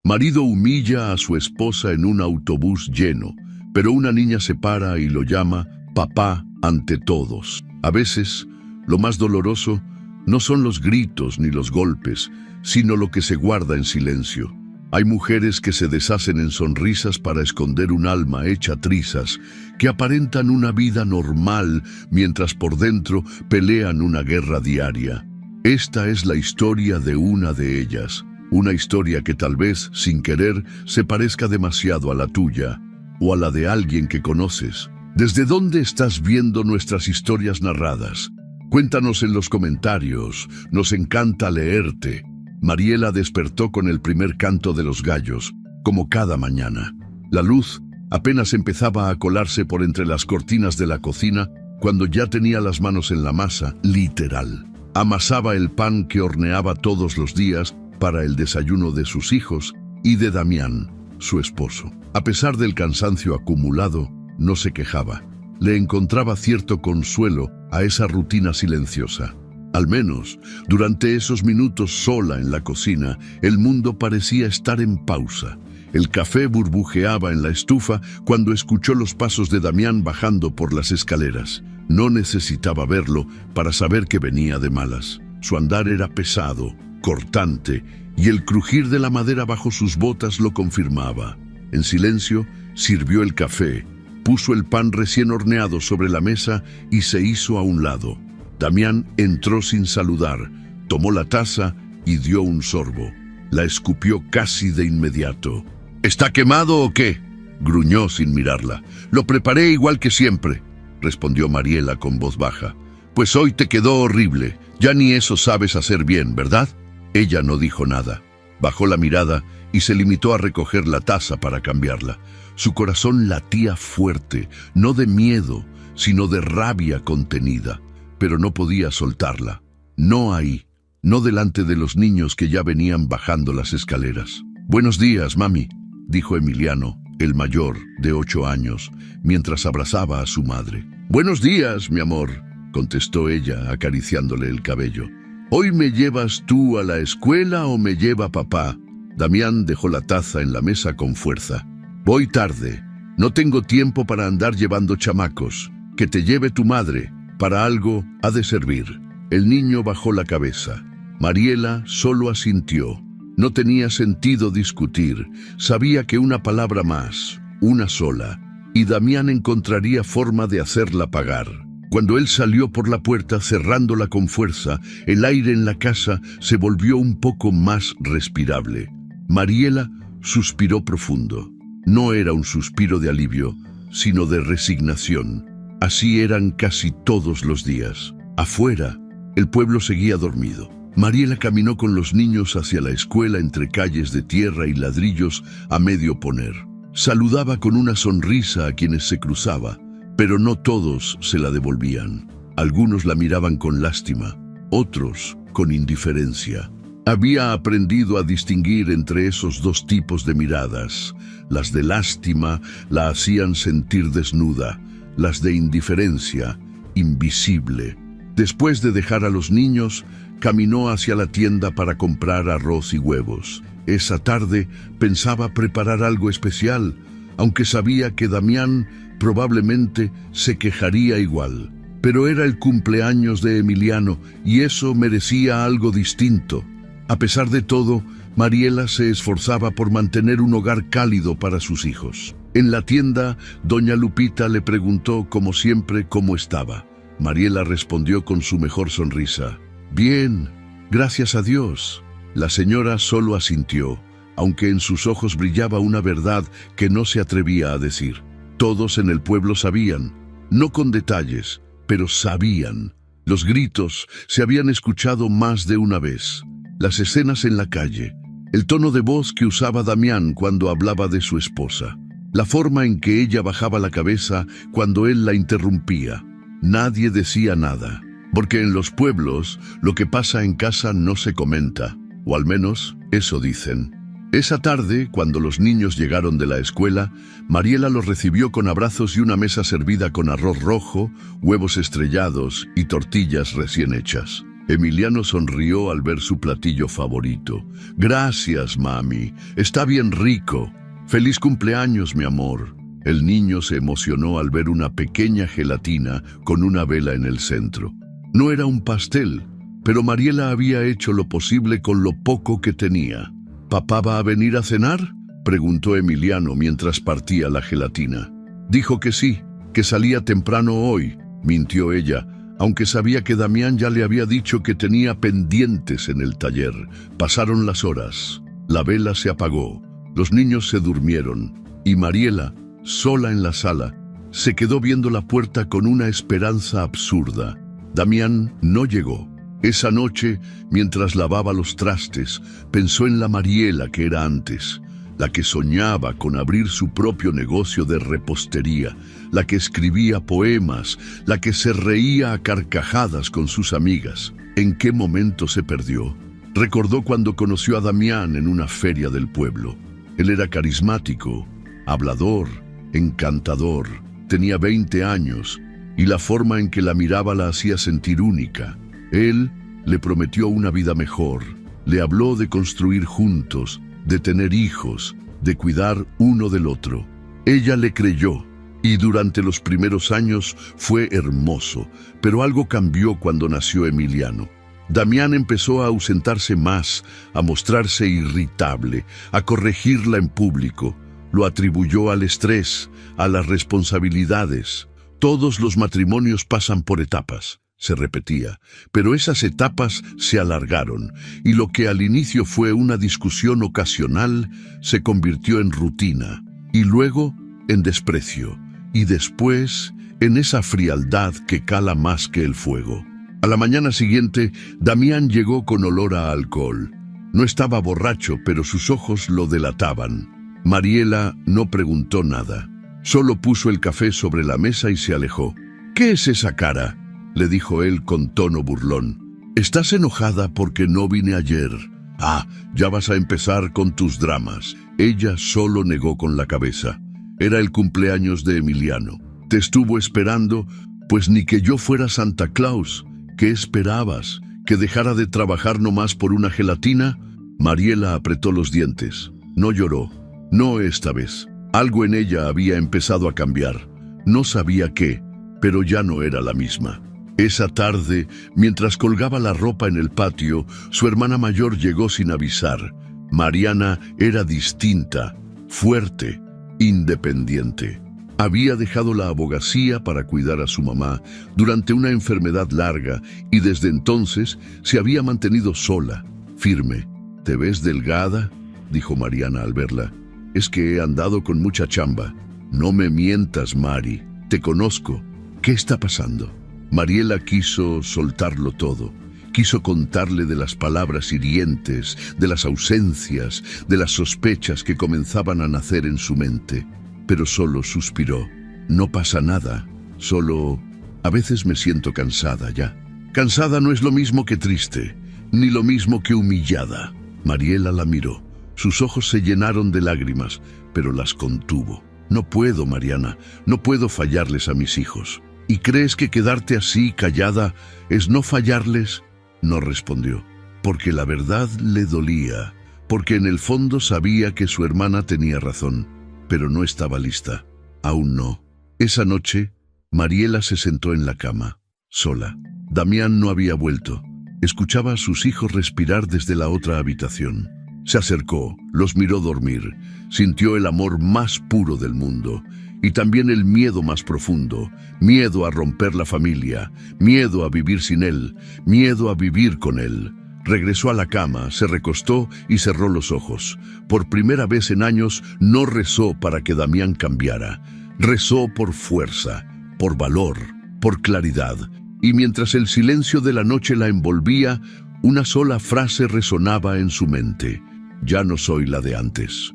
Marido humilla a su esposa en un autobús lleno, pero una niña se para y lo llama papá ante todos. A veces, lo más doloroso no son los gritos ni los golpes, sino lo que se guarda en silencio. Hay mujeres que se deshacen en sonrisas para esconder un alma hecha trizas, que aparentan una vida normal mientras por dentro pelean una guerra diaria. Esta es la historia de una de ellas, una historia que tal vez, sin querer, se parezca demasiado a la tuya o a la de alguien que conoces. ¿Desde dónde estás viendo nuestras historias narradas? Cuéntanos en los comentarios, nos encanta leerte. Mariela despertó con el primer canto de los gallos, como cada mañana. La luz apenas empezaba a colarse por entre las cortinas de la cocina cuando ya tenía las manos en la masa, literal. Amasaba el pan que horneaba todos los días para el desayuno de sus hijos y de Damián, su esposo. A pesar del cansancio acumulado, no se quejaba. Le encontraba cierto consuelo a esa rutina silenciosa. Al menos, durante esos minutos sola en la cocina, el mundo parecía estar en pausa. El café burbujeaba en la estufa cuando escuchó los pasos de Damián bajando por las escaleras. No necesitaba verlo para saber que venía de malas. Su andar era pesado, cortante, y el crujir de la madera bajo sus botas lo confirmaba. En silencio, sirvió el café, puso el pan recién horneado sobre la mesa y se hizo a un lado. Damián entró sin saludar, tomó la taza y dio un sorbo. La escupió casi de inmediato. ¿Está quemado o qué?, gruñó sin mirarla. Lo preparé igual que siempre, respondió Mariela con voz baja. Pues hoy te quedó horrible. Ya ni eso sabes hacer bien, ¿verdad? Ella no dijo nada. Bajó la mirada y se limitó a recoger la taza para cambiarla. Su corazón latía fuerte, no de miedo, sino de rabia contenida. Pero no podía soltarla. No ahí, no delante de los niños que ya venían bajando las escaleras. «Buenos días, mami», dijo Emiliano, el mayor, de 8 años, mientras abrazaba a su madre. «Buenos días, mi amor», contestó ella, acariciándole el cabello. «¿Hoy me llevas tú a la escuela o me lleva papá?» Damián dejó la taza en la mesa con fuerza. «Voy tarde. No tengo tiempo para andar llevando chamacos. Que te lleve tu madre. Para algo ha de servir». El niño bajó la cabeza. Mariela solo asintió. No tenía sentido discutir. Sabía que una palabra más, una sola, y Damián encontraría forma de hacerla pagar. Cuando él salió por la puerta cerrándola con fuerza, el aire en la casa se volvió un poco más respirable. Mariela suspiró profundo. No era un suspiro de alivio, sino de resignación. Así eran casi todos los días. Afuera, el pueblo seguía dormido. Mariela caminó con los niños hacia la escuela entre calles de tierra y ladrillos a medio poner. Saludaba con una sonrisa a quienes se cruzaba, pero no todos se la devolvían. Algunos la miraban con lástima, otros con indiferencia. Había aprendido a distinguir entre esos dos tipos de miradas. Las de lástima la hacían sentir desnuda, las de indiferencia, invisible. Después de dejar a los niños, caminó hacia la tienda para comprar arroz y huevos. Esa tarde pensaba preparar algo especial, aunque sabía que Damián probablemente se quejaría igual. Pero era el cumpleaños de Emiliano y eso merecía algo distinto. A pesar de todo, Mariela se esforzaba por mantener un hogar cálido para sus hijos. En la tienda, doña Lupita le preguntó, como siempre, cómo estaba. Mariela respondió con su mejor sonrisa. «Bien, gracias a Dios». La señora solo asintió, aunque en sus ojos brillaba una verdad que no se atrevía a decir. Todos en el pueblo sabían, no con detalles, pero sabían. Los gritos se habían escuchado más de una vez. Las escenas en la calle, el tono de voz que usaba Damián cuando hablaba de su esposa, la forma en que ella bajaba la cabeza cuando él la interrumpía. Nadie decía nada, porque en los pueblos lo que pasa en casa no se comenta, o al menos eso dicen. Esa tarde, cuando los niños llegaron de la escuela, Mariela los recibió con abrazos y una mesa servida con arroz rojo, huevos estrellados y tortillas recién hechas. Emiliano sonrió al ver su platillo favorito. Gracias, mami. Está bien rico. Feliz cumpleaños, mi amor. El niño se emocionó al ver una pequeña gelatina con una vela en el centro. No era un pastel, pero Mariela había hecho lo posible con lo poco que tenía. ¿Papá va a venir a cenar?, preguntó Emiliano mientras partía la gelatina. Dijo que sí, que salía temprano hoy, mintió ella, aunque sabía que Damián ya le había dicho que tenía pendientes en el taller. Pasaron las horas, la vela se apagó, los niños se durmieron, y Mariela, sola en la sala, se quedó viendo la puerta con una esperanza absurda. Damián no llegó. Esa noche, mientras lavaba los trastes, pensó en la Mariela que era antes, la que soñaba con abrir su propio negocio de repostería, la que escribía poemas, la que se reía a carcajadas con sus amigas. ¿En qué momento se perdió? Recordó cuando conoció a Damián en una feria del pueblo. Él era carismático, hablador, encantador, tenía 20 años, y la forma en que la miraba la hacía sentir única. Él le prometió una vida mejor, le habló de construir juntos, de tener hijos, de cuidar uno del otro. Ella le creyó, y durante los primeros años fue hermoso, pero algo cambió cuando nació Emiliano. Damián empezó a ausentarse más, a mostrarse irritable, a corregirla en público. Lo atribuyó al estrés, a las responsabilidades. Todos los matrimonios pasan por etapas, se repetía, pero esas etapas se alargaron, y lo que al inicio fue una discusión ocasional se convirtió en rutina, y luego en desprecio, y después en esa frialdad que cala más que el fuego. A la mañana siguiente, Damián llegó con olor a alcohol. No estaba borracho, pero sus ojos lo delataban. Mariela no preguntó nada. Solo puso el café sobre la mesa y se alejó. «¿Qué es esa cara?», le dijo él con tono burlón. «¿Estás enojada porque no vine ayer? Ah, ya vas a empezar con tus dramas». Ella solo negó con la cabeza. Era el cumpleaños de Emiliano. «Te estuvo esperando, pues ni que yo fuera Santa Claus. ¿Qué esperabas? ¿Que dejara de trabajar nomás por una gelatina?». Mariela apretó los dientes. No lloró. No esta vez. Algo en ella había empezado a cambiar. No sabía qué, pero ya no era la misma. Esa tarde, mientras colgaba la ropa en el patio, su hermana mayor llegó sin avisar. Mariana era distinta, fuerte, independiente. Había dejado la abogacía para cuidar a su mamá durante una enfermedad larga y desde entonces se había mantenido sola, firme. «¿Te ves delgada?», dijo Mariana al verla. «Es que he andado con mucha chamba». «No me mientas, Mari. Te conozco. ¿Qué está pasando?». Mariela quiso soltarlo todo. Quiso contarle de las palabras hirientes, de las ausencias, de las sospechas que comenzaban a nacer en su mente. Pero solo suspiró. «No pasa nada. Solo a veces me siento cansada ya». «Cansada no es lo mismo que triste, ni lo mismo que humillada». Mariela la miró. Sus ojos se llenaron de lágrimas, pero las contuvo. «No puedo, Mariana, no puedo fallarles a mis hijos». «¿Y crees que quedarte así, callada, es no fallarles?». No respondió, porque la verdad le dolía, porque en el fondo sabía que su hermana tenía razón, pero no estaba lista. Aún no. Esa noche, Mariela se sentó en la cama, sola. Damián no había vuelto. Escuchaba a sus hijos respirar desde la otra habitación. Se acercó, los miró dormir, sintió el amor más puro del mundo y también el miedo más profundo, miedo a romper la familia, miedo a vivir sin él, miedo a vivir con él. Regresó a la cama, se recostó y cerró los ojos. Por primera vez en años no rezó para que Damián cambiara. Rezó por fuerza, por valor, por claridad. Y mientras el silencio de la noche la envolvía, una sola frase resonaba en su mente. «Ya no soy la de antes».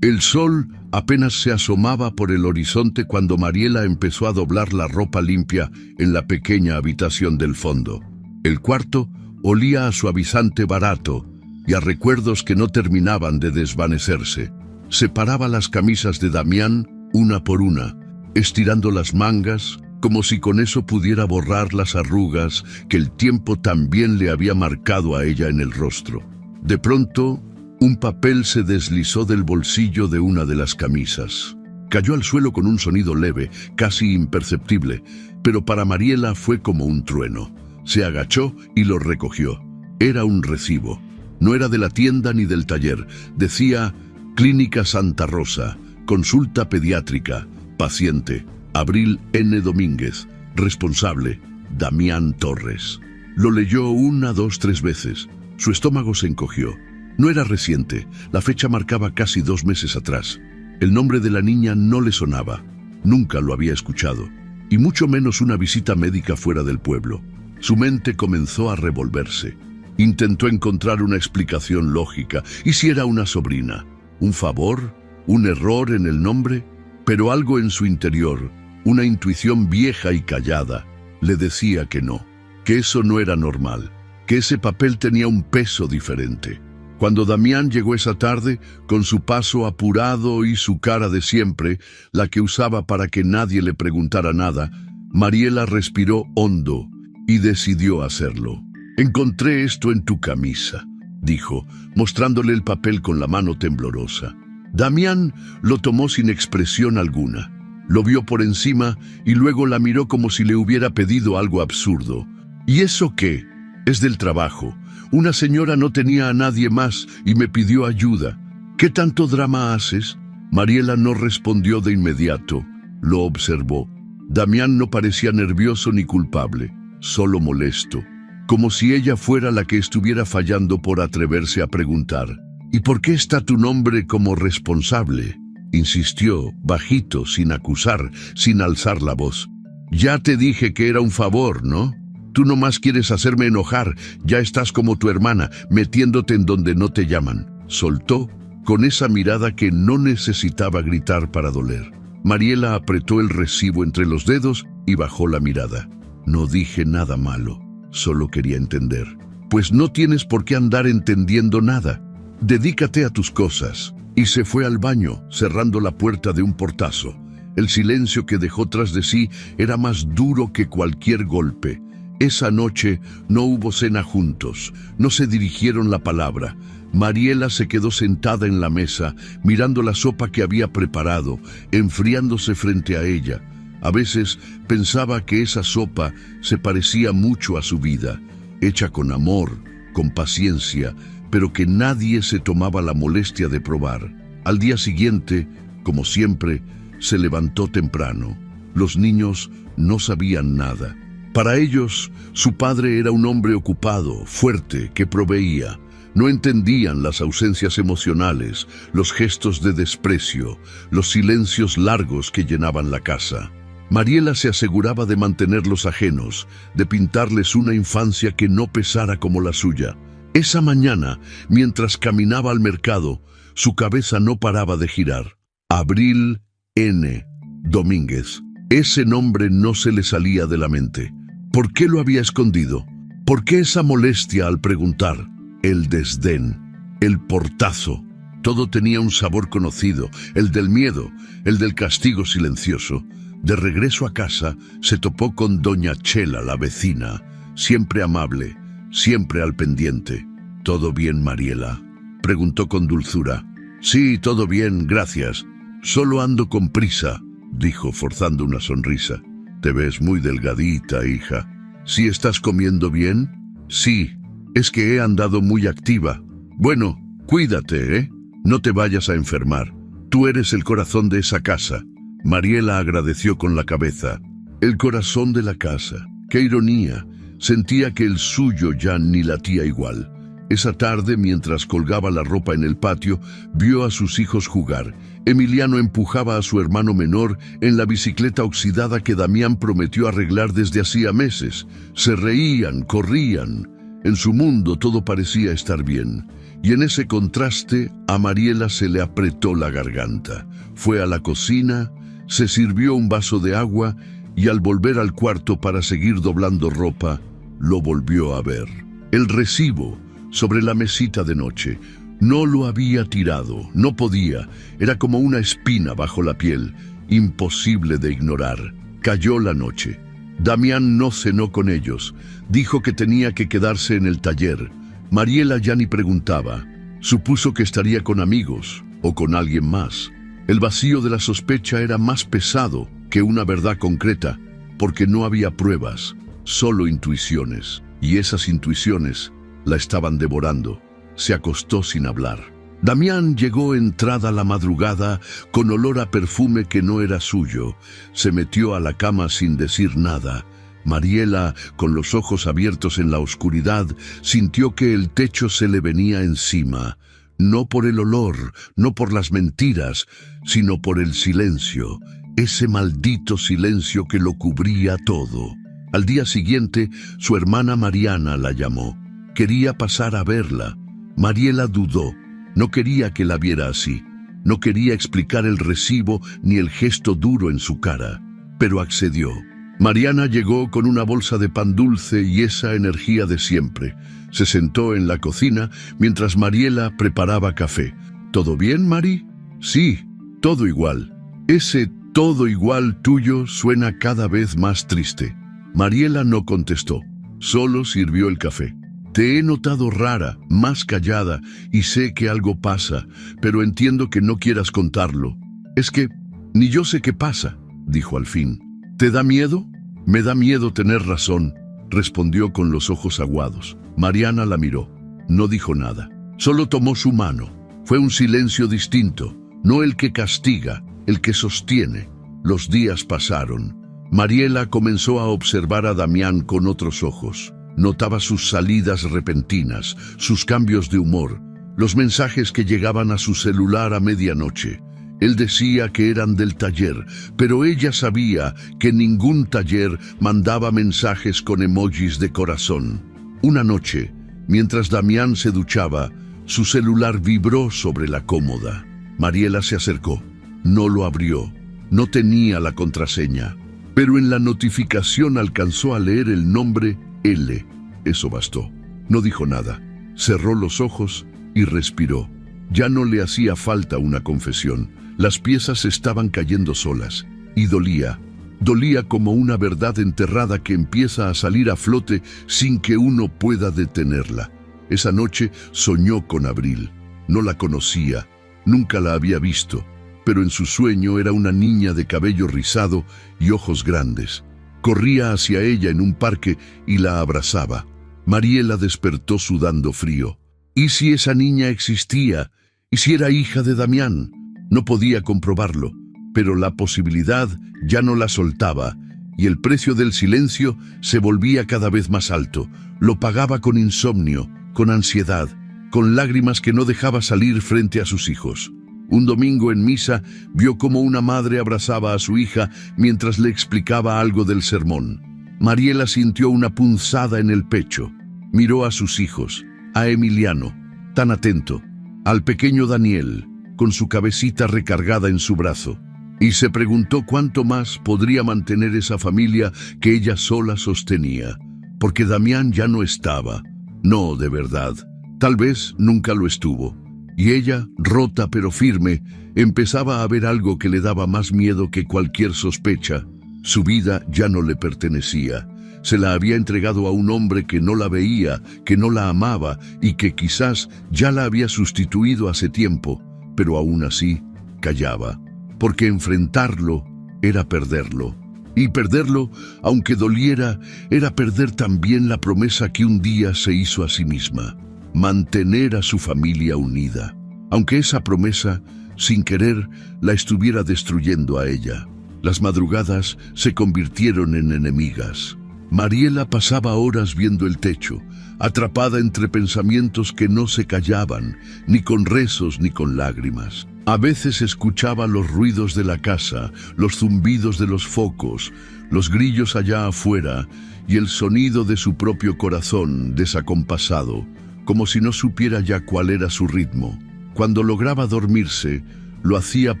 El sol apenas se asomaba por el horizonte cuando Mariela empezó a doblar la ropa limpia en la pequeña habitación del fondo. El cuarto olía a suavizante barato y a recuerdos que no terminaban de desvanecerse. Separaba las camisas de Damián una por una, estirando las mangas, como si con eso pudiera borrar las arrugas que el tiempo también le había marcado a ella en el rostro. De pronto, un papel se deslizó del bolsillo de una de las camisas. Cayó al suelo con un sonido leve, casi imperceptible, pero para Mariela fue como un trueno. Se agachó y lo recogió. Era un recibo. No era de la tienda ni del taller. Decía: Clínica Santa Rosa, consulta pediátrica, paciente, Abril N. Domínguez, responsable, Damián Torres. Lo leyó 1, 2, 3 veces. Su estómago se encogió. No era reciente, la fecha marcaba casi 2 meses atrás. El nombre de la niña no le sonaba, nunca lo había escuchado, y mucho menos una visita médica fuera del pueblo. Su mente comenzó a revolverse. Intentó encontrar una explicación lógica. ¿Y si era una sobrina? ¿Un favor? ¿Un error en el nombre? Pero algo en su interior, una intuición vieja y callada, le decía que no, que eso no era normal, que ese papel tenía un peso diferente. Cuando Damián llegó esa tarde, con su paso apurado y su cara de siempre, la que usaba para que nadie le preguntara nada, Mariela respiró hondo y decidió hacerlo. «Encontré esto en tu camisa», dijo, mostrándole el papel con la mano temblorosa. Damián lo tomó sin expresión alguna. Lo vio por encima y luego la miró como si le hubiera pedido algo absurdo. «¿Y eso qué? Es del trabajo. Una señora no tenía a nadie más y me pidió ayuda. ¿Qué tanto drama haces?» Mariela no respondió de inmediato. Lo observó. Damián no parecía nervioso ni culpable, solo molesto, como si ella fuera la que estuviera fallando por atreverse a preguntar. «¿Y por qué está tu nombre como responsable?», insistió, bajito, sin acusar, sin alzar la voz. «Ya te dije que era un favor, ¿no? Tú nomás quieres hacerme enojar, ya estás como tu hermana, metiéndote en donde no te llaman», soltó, con esa mirada que no necesitaba gritar para doler. Mariela apretó el recibo entre los dedos y bajó la mirada. «No dije nada malo, solo quería entender». «Pues no tienes por qué andar entendiendo nada. Dedícate a tus cosas». Y se fue al baño, cerrando la puerta de un portazo. El silencio que dejó tras de sí era más duro que cualquier golpe. Esa noche no hubo cena juntos, no se dirigieron la palabra. Mariela se quedó sentada en la mesa, mirando la sopa que había preparado, enfriándose frente a ella. A veces pensaba que esa sopa se parecía mucho a su vida, hecha con amor, con paciencia, pero que nadie se tomaba la molestia de probar. Al día siguiente, como siempre, se levantó temprano. Los niños no sabían nada. Para ellos, su padre era un hombre ocupado, fuerte, que proveía. No entendían las ausencias emocionales, los gestos de desprecio, los silencios largos que llenaban la casa. Mariela se aseguraba de mantenerlos ajenos, de pintarles una infancia que no pesara como la suya. Esa mañana, mientras caminaba al mercado, su cabeza no paraba de girar. Abril N. Domínguez. Ese nombre no se le salía de la mente. ¿Por qué lo había escondido? ¿Por qué esa molestia al preguntar? El desdén, el portazo. Todo tenía un sabor conocido, el del miedo, el del castigo silencioso. De regreso a casa, se topó con doña Chela, la vecina, siempre amable, siempre al pendiente. «¿Todo bien, Mariela?», preguntó con dulzura. «Sí, todo bien, gracias. Solo ando con prisa», dijo, forzando una sonrisa. «Te ves muy delgadita, hija. ¿Sí estás comiendo bien?». «Sí, es que he andado muy activa». «Bueno, cuídate, ¿eh? No te vayas a enfermar. Tú eres el corazón de esa casa». Mariela agradeció con la cabeza. El corazón de la casa. ¡Qué ironía! Sentía que el suyo ya ni latía igual. Esa tarde, mientras colgaba la ropa en el patio, vio a sus hijos jugar. Emiliano empujaba a su hermano menor en la bicicleta oxidada que Damián prometió arreglar desde hacía meses. Se reían, corrían. En su mundo todo parecía estar bien. Y en ese contraste, a Mariela se le apretó la garganta. Fue a la cocina, se sirvió un vaso de agua y al volver al cuarto para seguir doblando ropa, lo volvió a ver. El recibo sobre la mesita de noche. No lo había tirado, no podía. Era como una espina bajo la piel, imposible de ignorar. Cayó la noche. Damián no cenó con ellos. Dijo que tenía que quedarse en el taller. Mariela ya ni preguntaba. Supuso que estaría con amigos o con alguien más. El vacío de la sospecha era más pesado que una verdad concreta, porque no había pruebas, solo intuiciones. Y esas intuiciones la estaban devorando. Se acostó sin hablar. Damián llegó entrada la madrugada con olor a perfume que no era suyo. Se metió a la cama sin decir nada. Mariela, con los ojos abiertos en la oscuridad, sintió que el techo se le venía encima. No por el olor, no por las mentiras, sino por el silencio. Ese maldito silencio que lo cubría todo. Al día siguiente, su hermana Mariana la llamó. Quería pasar a verla. Mariela dudó. No quería que la viera así. No quería explicar el recibo ni el gesto duro en su cara, pero accedió. Mariana llegó con una bolsa de pan dulce y esa energía de siempre. Se sentó en la cocina mientras Mariela preparaba café. ¿Todo bien, Mari? Sí, todo igual. Ese todo igual tuyo suena cada vez más triste. Mariela no contestó, solo sirvió el café. Te he notado rara, más callada, y sé que algo pasa, pero entiendo que no quieras contarlo. Es que ni yo sé qué pasa, dijo al fin. ¿Te da miedo? Me da miedo tener razón, respondió con los ojos aguados. Mariana la miró. No dijo nada. Solo tomó su mano. Fue un silencio distinto, no el que castiga, el que sostiene. Los días pasaron. Mariela comenzó a observar a Damián con otros ojos. Notaba sus salidas repentinas, sus cambios de humor, los mensajes que llegaban a su celular a medianoche. Él decía que eran del taller, pero ella sabía que ningún taller mandaba mensajes con emojis de corazón. Una noche, mientras Damián se duchaba, su celular vibró sobre la cómoda. Mariela se acercó. No lo abrió. No tenía la contraseña. Pero en la notificación alcanzó a leer el nombre L. Eso bastó. No dijo nada. Cerró los ojos y respiró. Ya no le hacía falta una confesión. Las piezas estaban cayendo solas. Y dolía. Dolía como una verdad enterrada que empieza a salir a flote sin que uno pueda detenerla. Esa noche soñó con Abril. No la conocía. Nunca la había visto. Pero en su sueño era una niña de cabello rizado y ojos grandes. Corría hacia ella en un parque y la abrazaba. Mariela despertó sudando frío. ¿Y si esa niña existía? ¿Y si era hija de Damián? No podía comprobarlo, pero la posibilidad ya no la soltaba, y el precio del silencio se volvía cada vez más alto. Lo pagaba con insomnio, con ansiedad, con lágrimas que no dejaba salir frente a sus hijos. Un domingo en misa vio cómo una madre abrazaba a su hija mientras le explicaba algo del sermón. Mariela sintió una punzada en el pecho. Miró a sus hijos, a Emiliano, tan atento, al pequeño Daniel, con su cabecita recargada en su brazo, y se preguntó cuánto más podría mantener esa familia que ella sola sostenía, porque Damián ya no estaba. No, de verdad, tal vez nunca lo estuvo. Y ella, rota pero firme, empezaba a ver algo que le daba más miedo que cualquier sospecha. Su vida ya no le pertenecía. Se la había entregado a un hombre que no la veía, que no la amaba y que quizás ya la había sustituido hace tiempo, pero aún así callaba, porque enfrentarlo era perderlo. Y perderlo, aunque doliera, era perder también la promesa que un día se hizo a sí misma. Mantener a su familia unida, aunque esa promesa, sin querer, la estuviera destruyendo a ella. Las madrugadas se convirtieron en enemigas. Mariela pasaba horas viendo el techo, atrapada entre pensamientos que no se callaban, ni con rezos ni con lágrimas. A veces escuchaba los ruidos de la casa, los zumbidos de los focos, los grillos allá afuera y el sonido de su propio corazón desacompasado, como si no supiera ya cuál era su ritmo. Cuando lograba dormirse, lo hacía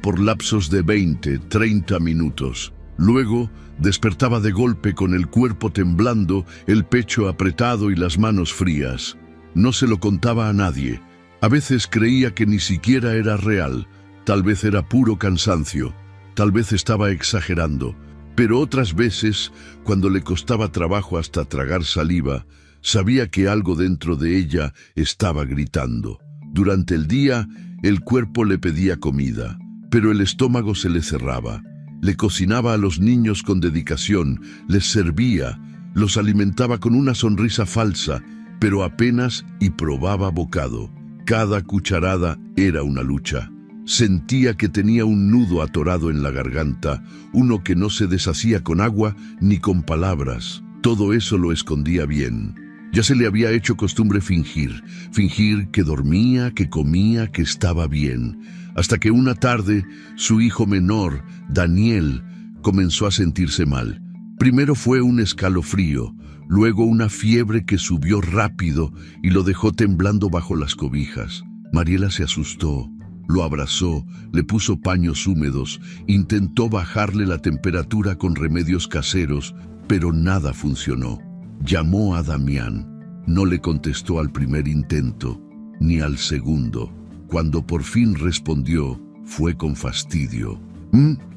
por lapsos de 20, 30 minutos. Luego, despertaba de golpe con el cuerpo temblando, el pecho apretado y las manos frías. No se lo contaba a nadie. A veces creía que ni siquiera era real. Tal vez era puro cansancio. Tal vez estaba exagerando. Pero otras veces, cuando le costaba trabajo hasta tragar saliva, sabía que algo dentro de ella estaba gritando. Durante el día, el cuerpo le pedía comida, pero el estómago se le cerraba. Le cocinaba a los niños con dedicación, les servía, los alimentaba con una sonrisa falsa, pero apenas y probaba bocado. Cada cucharada era una lucha. Sentía que tenía un nudo atorado en la garganta, uno que no se deshacía con agua ni con palabras. Todo eso lo escondía bien. Ya se le había hecho costumbre fingir que dormía, que comía, que estaba bien. Hasta que una tarde, su hijo menor, Daniel, comenzó a sentirse mal. Primero fue un escalofrío, luego una fiebre que subió rápido y lo dejó temblando bajo las cobijas. Mariela se asustó. Lo abrazó, le puso paños húmedos, intentó bajarle la temperatura con remedios caseros, pero nada funcionó. Llamó a Damián. No le contestó al primer intento, ni al segundo. Cuando por fin respondió, fue con fastidio.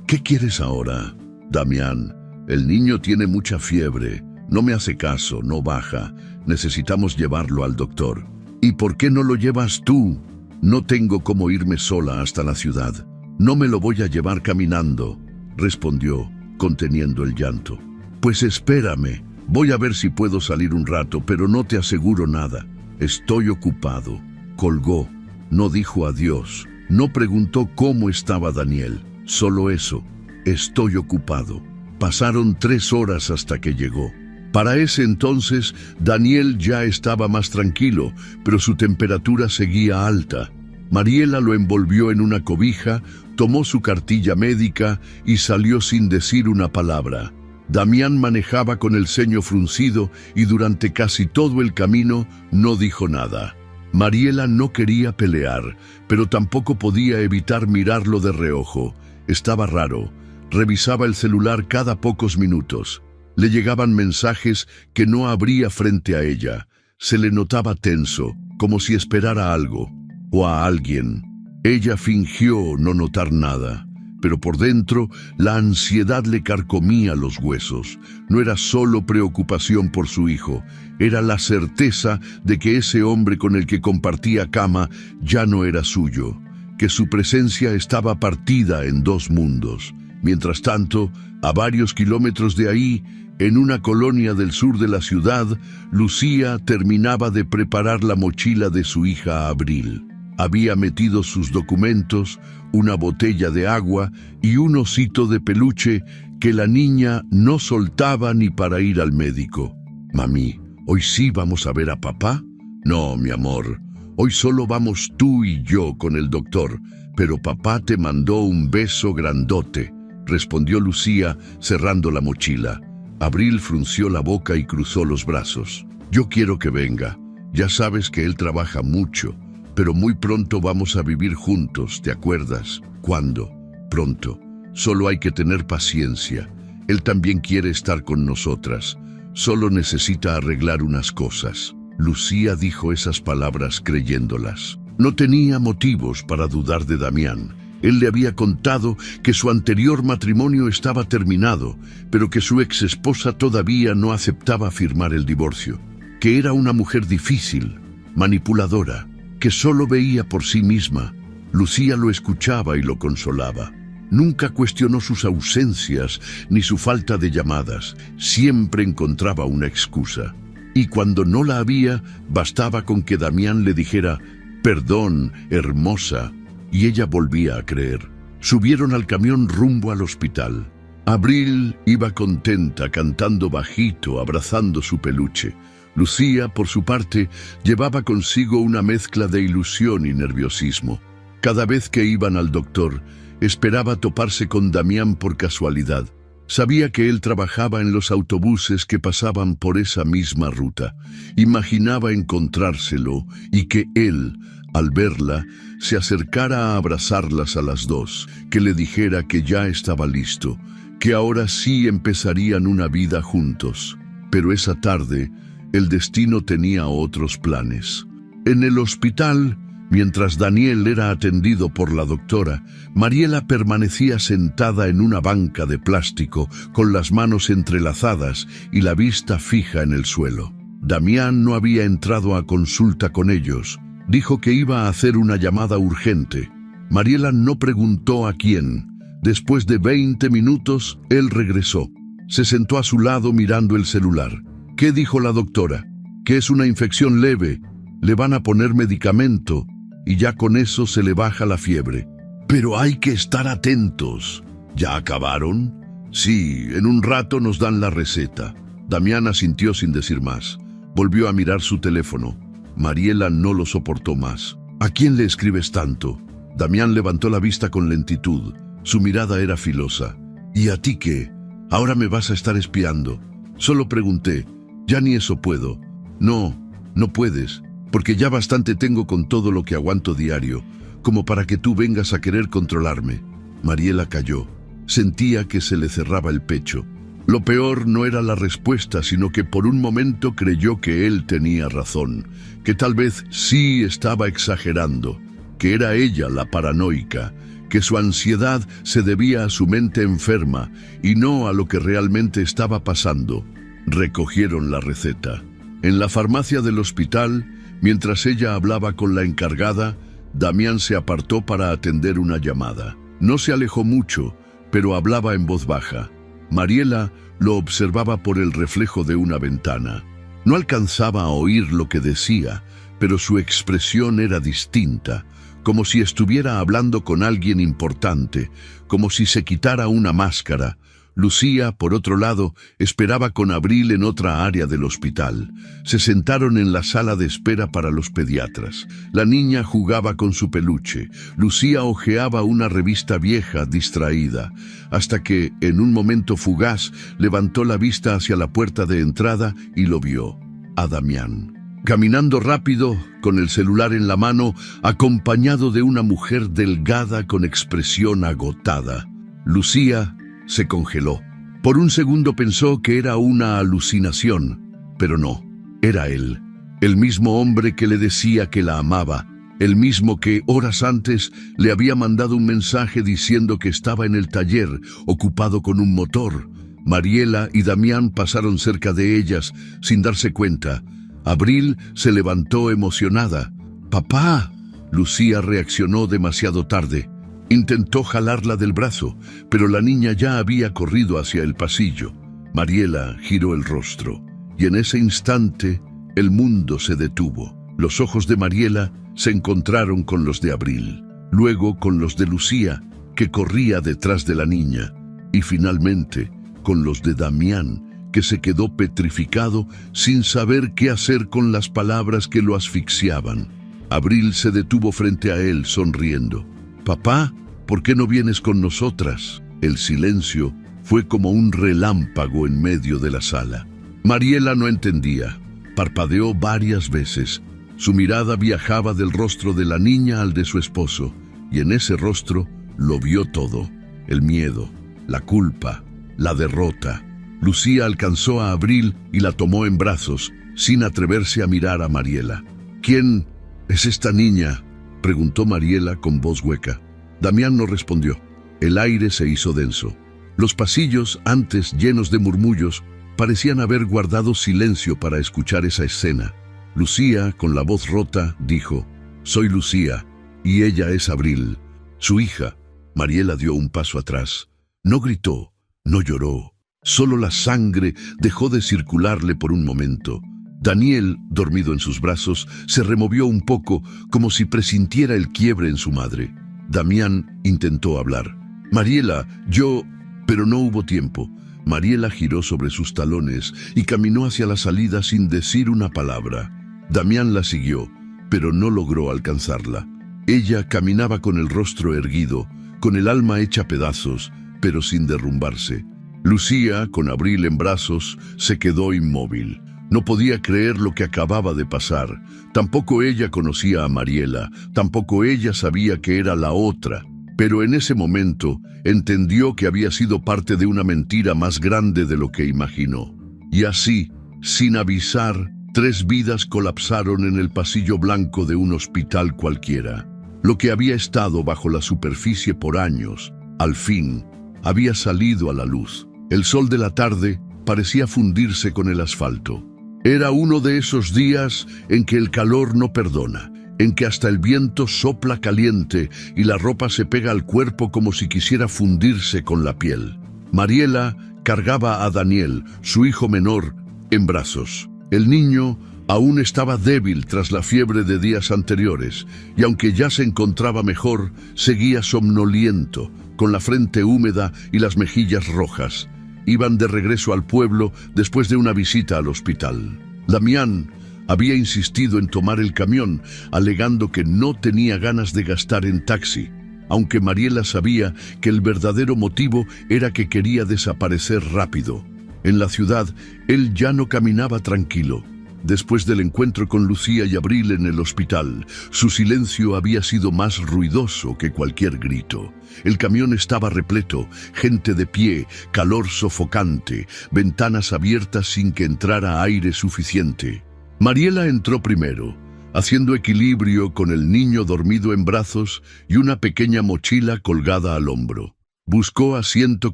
¿Qué quieres ahora? Damián, el niño tiene mucha fiebre. No me hace caso, no baja. Necesitamos llevarlo al doctor. ¿Y por qué no lo llevas tú? No tengo cómo irme sola hasta la ciudad. No me lo voy a llevar caminando, respondió, conteniendo el llanto. Pues espérame, voy a ver si puedo salir un rato, pero no te aseguro nada. Estoy ocupado. Colgó. No dijo adiós. No preguntó cómo estaba Daniel. Solo eso. Estoy ocupado. Pasaron 3 horas hasta que llegó. Para ese entonces, Daniel ya estaba más tranquilo, pero su temperatura seguía alta. Mariela lo envolvió en una cobija, tomó su cartilla médica y salió sin decir una palabra. Damián manejaba con el ceño fruncido y durante casi todo el camino no dijo nada. Mariela no quería pelear, pero tampoco podía evitar mirarlo de reojo. Estaba raro. Revisaba el celular cada pocos minutos. Le llegaban mensajes que no abría frente a ella. Se le notaba tenso, como si esperara algo, o a alguien. Ella fingió no notar nada, pero por dentro la ansiedad le carcomía los huesos. No era solo preocupación por su hijo, era la certeza de que ese hombre con el que compartía cama ya no era suyo, que su presencia estaba partida en 2 mundos. Mientras tanto, a varios kilómetros de ahí, en una colonia del sur de la ciudad, Lucía terminaba de preparar la mochila de su hija Abril. Había metido sus documentos, una botella de agua y un osito de peluche que la niña no soltaba ni para ir al médico. «Mami, ¿hoy sí vamos a ver a papá?» «No, mi amor, hoy solo vamos tú y yo con el doctor, pero papá te mandó un beso grandote», respondió Lucía, cerrando la mochila. Abril frunció la boca y cruzó los brazos. «Yo quiero que venga. Ya sabes que él trabaja mucho, pero muy pronto vamos a vivir juntos, ¿te acuerdas?» «¿Cuándo?» «Pronto. Solo hay que tener paciencia. Él también quiere estar con nosotras. Solo necesita arreglar unas cosas». Lucía dijo esas palabras creyéndolas. No tenía motivos para dudar de Damián. Él le había contado que su anterior matrimonio estaba terminado, pero que su ex esposa todavía no aceptaba firmar el divorcio, que era una mujer difícil, manipuladora, que solo veía por sí misma. Lucía lo escuchaba y lo consolaba. Nunca cuestionó sus ausencias ni su falta de llamadas. Siempre encontraba una excusa. Y cuando no la había, bastaba con que Damián le dijera «Perdón, hermosa», y ella volvía a creer. Subieron al camión rumbo al hospital. Abril iba contenta, cantando bajito, abrazando su peluche. Lucía, por su parte, llevaba consigo una mezcla de ilusión y nerviosismo. Cada vez que iban al doctor, esperaba toparse con Damián por casualidad. Sabía que él trabajaba en los autobuses que pasaban por esa misma ruta. Imaginaba encontrárselo y que él, al verla, se acercara a abrazarlas a las 2, que le dijera que ya estaba listo, que ahora sí empezarían una vida juntos. Pero esa tarde, el destino tenía otros planes. En el hospital, Mientras Daniel era atendido por la doctora, Mariela permanecía sentada en una banca de plástico, con las manos entrelazadas y la vista fija en el suelo. Damián no había entrado a consulta con ellos. Dijo que iba a hacer una llamada urgente. Mariela no preguntó a quién. Después de 20 minutos, él regresó. Se sentó a su lado mirando el celular. ¿Qué dijo la doctora? Que es una infección leve. Le van a poner medicamento y ya con eso se le baja la fiebre. Pero hay que estar atentos. ¿Ya acabaron? Sí, en un rato nos dan la receta. Damián asintió sin decir más. Volvió a mirar su teléfono. Mariela no lo soportó más. ¿A quién le escribes tanto? Damián levantó la vista con lentitud. Su mirada era filosa. ¿Y a ti qué? Ahora me vas a estar espiando. Solo pregunté. Ya ni eso puedo. No, no puedes, porque ya bastante tengo con todo lo que aguanto diario, como para que tú vengas a querer controlarme. Mariela calló. Sentía que se le cerraba el pecho. Lo peor no era la respuesta, sino que por un momento creyó que él tenía razón, que tal vez sí estaba exagerando, que era ella la paranoica, que su ansiedad se debía a su mente enferma y no a lo que realmente estaba pasando. Recogieron la receta. En la farmacia del hospital, mientras ella hablaba con la encargada, Damián se apartó para atender una llamada. No se alejó mucho, pero hablaba en voz baja. Mariela lo observaba por el reflejo de una ventana. No alcanzaba a oír lo que decía, pero su expresión era distinta, como si estuviera hablando con alguien importante, como si se quitara una máscara. Lucía, por otro lado, esperaba con Abril en otra área del hospital. Se sentaron en la sala de espera para los pediatras. La niña jugaba con su peluche. Lucía hojeaba una revista vieja, distraída, hasta que, en un momento fugaz, levantó la vista hacia la puerta de entrada y lo vio, a Damián. Caminando rápido, con el celular en la mano, acompañado de una mujer delgada con expresión agotada. Lucía se congeló. Por un segundo pensó que era una alucinación, pero no, era él, el mismo hombre que le decía que la amaba, el mismo que horas antes le había mandado un mensaje diciendo que estaba en el taller, ocupado con un motor. Mariela y Damián pasaron cerca de ellas sin darse cuenta. Abril se levantó emocionada. «¡Papá!». Lucía reaccionó demasiado tarde. Intentó jalarla del brazo, pero la niña ya había corrido hacia el pasillo. Mariela giró el rostro, y en ese instante el mundo se detuvo. Los ojos de Mariela se encontraron con los de Abril, luego con los de Lucía, que corría detrás de la niña, y finalmente con los de Damián, que se quedó petrificado sin saber qué hacer con las palabras que lo asfixiaban. Abril se detuvo frente a él, sonriendo. «Papá, ¿por qué no vienes con nosotras?». El silencio fue como un relámpago en medio de la sala. Mariela no entendía. Parpadeó varias veces. Su mirada viajaba del rostro de la niña al de su esposo, y en ese rostro lo vio todo: el miedo, la culpa, la derrota. Lucía alcanzó a Abril y la tomó en brazos, sin atreverse a mirar a Mariela. «¿Quién es esta niña?», preguntó Mariela con voz hueca. Damián no respondió. El aire se hizo denso. Los pasillos, antes llenos de murmullos, parecían haber guardado silencio para escuchar esa escena. Lucía, con la voz rota, dijo: «Soy Lucía, y ella es Abril, su hija». Mariela dio un paso atrás. No gritó, no lloró. Solo la sangre dejó de circularle por un momento. Daniel, dormido en sus brazos, se removió un poco, como si presintiera el quiebre en su madre. Damián intentó hablar. «Mariela, yo…». Pero no hubo tiempo. Mariela giró sobre sus talones y caminó hacia la salida sin decir una palabra. Damián la siguió, pero no logró alcanzarla. Ella caminaba con el rostro erguido, con el alma hecha pedazos, pero sin derrumbarse. Lucía, con Abril en brazos, se quedó inmóvil. No podía creer lo que acababa de pasar. Tampoco ella conocía a Mariela, tampoco ella sabía que era la otra. Pero en ese momento entendió que había sido parte de una mentira más grande de lo que imaginó. Y así, sin avisar, 3 vidas colapsaron en el pasillo blanco de un hospital cualquiera. Lo que había estado bajo la superficie por años, al fin, había salido a la luz. El sol de la tarde parecía fundirse con el asfalto. Era uno de esos días en que el calor no perdona, en que hasta el viento sopla caliente y la ropa se pega al cuerpo como si quisiera fundirse con la piel. Mariela cargaba a Daniel, su hijo menor, en brazos. El niño aún estaba débil tras la fiebre de días anteriores, y aunque ya se encontraba mejor, seguía somnoliento, con la frente húmeda y las mejillas rojas. Iban de regreso al pueblo después de una visita al hospital. Damián había insistido en tomar el camión, alegando que no tenía ganas de gastar en taxi, aunque Mariela sabía que el verdadero motivo era que quería desaparecer rápido. En la ciudad, él ya no caminaba tranquilo. Después del encuentro con Lucía y Abril en el hospital, su silencio había sido más ruidoso que cualquier grito. El camión estaba repleto, gente de pie, calor sofocante, ventanas abiertas sin que entrara aire suficiente. Mariela entró primero, haciendo equilibrio con el niño dormido en brazos y una pequeña mochila colgada al hombro. Buscó asiento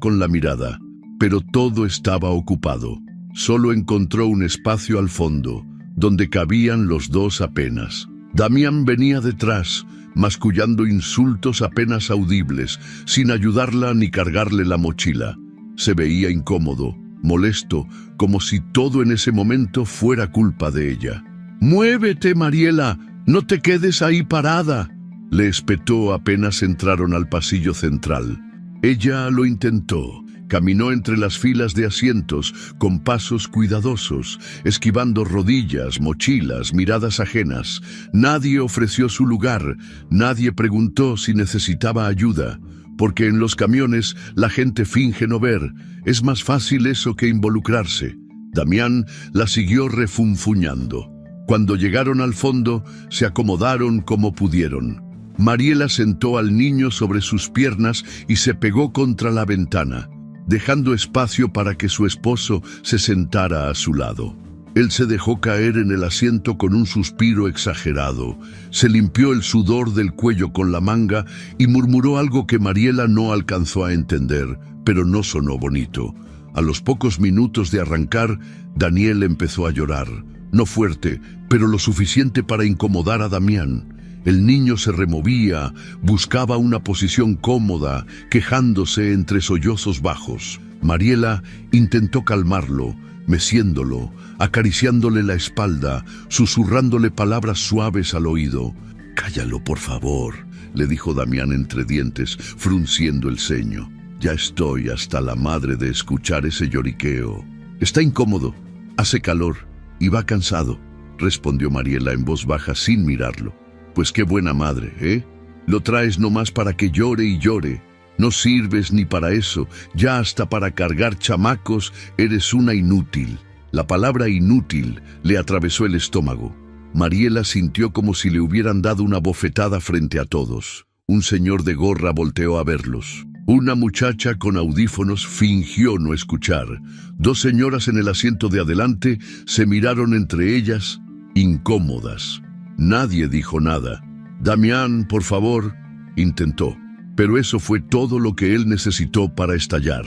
con la mirada, pero todo estaba ocupado. Solo encontró un espacio al fondo, donde cabían los dos apenas. Damián venía detrás, mascullando insultos apenas audibles, sin ayudarla ni cargarle la mochila. Se veía incómodo, molesto, como si todo en ese momento fuera culpa de ella. «¡Muévete, Mariela! ¡No te quedes ahí parada!», le espetó apenas entraron al pasillo central. Ella lo intentó. Caminó entre las filas de asientos, con pasos cuidadosos, esquivando rodillas, mochilas, miradas ajenas. Nadie ofreció su lugar, nadie preguntó si necesitaba ayuda, porque en los camiones la gente finge no ver. Es más fácil eso que involucrarse. Damián la siguió refunfuñando. Cuando llegaron al fondo, se acomodaron como pudieron. Mariela sentó al niño sobre sus piernas y se pegó contra la ventana, dejando espacio para que su esposo se sentara a su lado. Él se dejó caer en el asiento con un suspiro exagerado, se limpió el sudor del cuello con la manga y murmuró algo que Mariela no alcanzó a entender, pero no sonó bonito. A los pocos minutos de arrancar, Daniel empezó a llorar, no fuerte, pero lo suficiente para incomodar a Damián. El niño se removía, buscaba una posición cómoda, quejándose entre sollozos bajos. Mariela intentó calmarlo, meciéndolo, acariciándole la espalda, susurrándole palabras suaves al oído. «Cállalo, por favor», le dijo Damián entre dientes, frunciendo el ceño. «Ya estoy hasta la madre de escuchar ese lloriqueo». «Está incómodo, hace calor y va cansado», respondió Mariela en voz baja sin mirarlo. «Pues qué buena madre, ¿eh? Lo traes nomás para que llore y llore. No sirves ni para eso, ya hasta para cargar chamacos eres una inútil». La palabra inútil le atravesó el estómago. Mariela sintió como si le hubieran dado una bofetada frente a todos. Un señor de gorra volteó a verlos. Una muchacha con audífonos fingió no escuchar. 2 señoras en el asiento de adelante se miraron entre ellas, incómodas. Nadie dijo nada. «Damián, por favor», intentó, pero eso fue todo lo que él necesitó para estallar.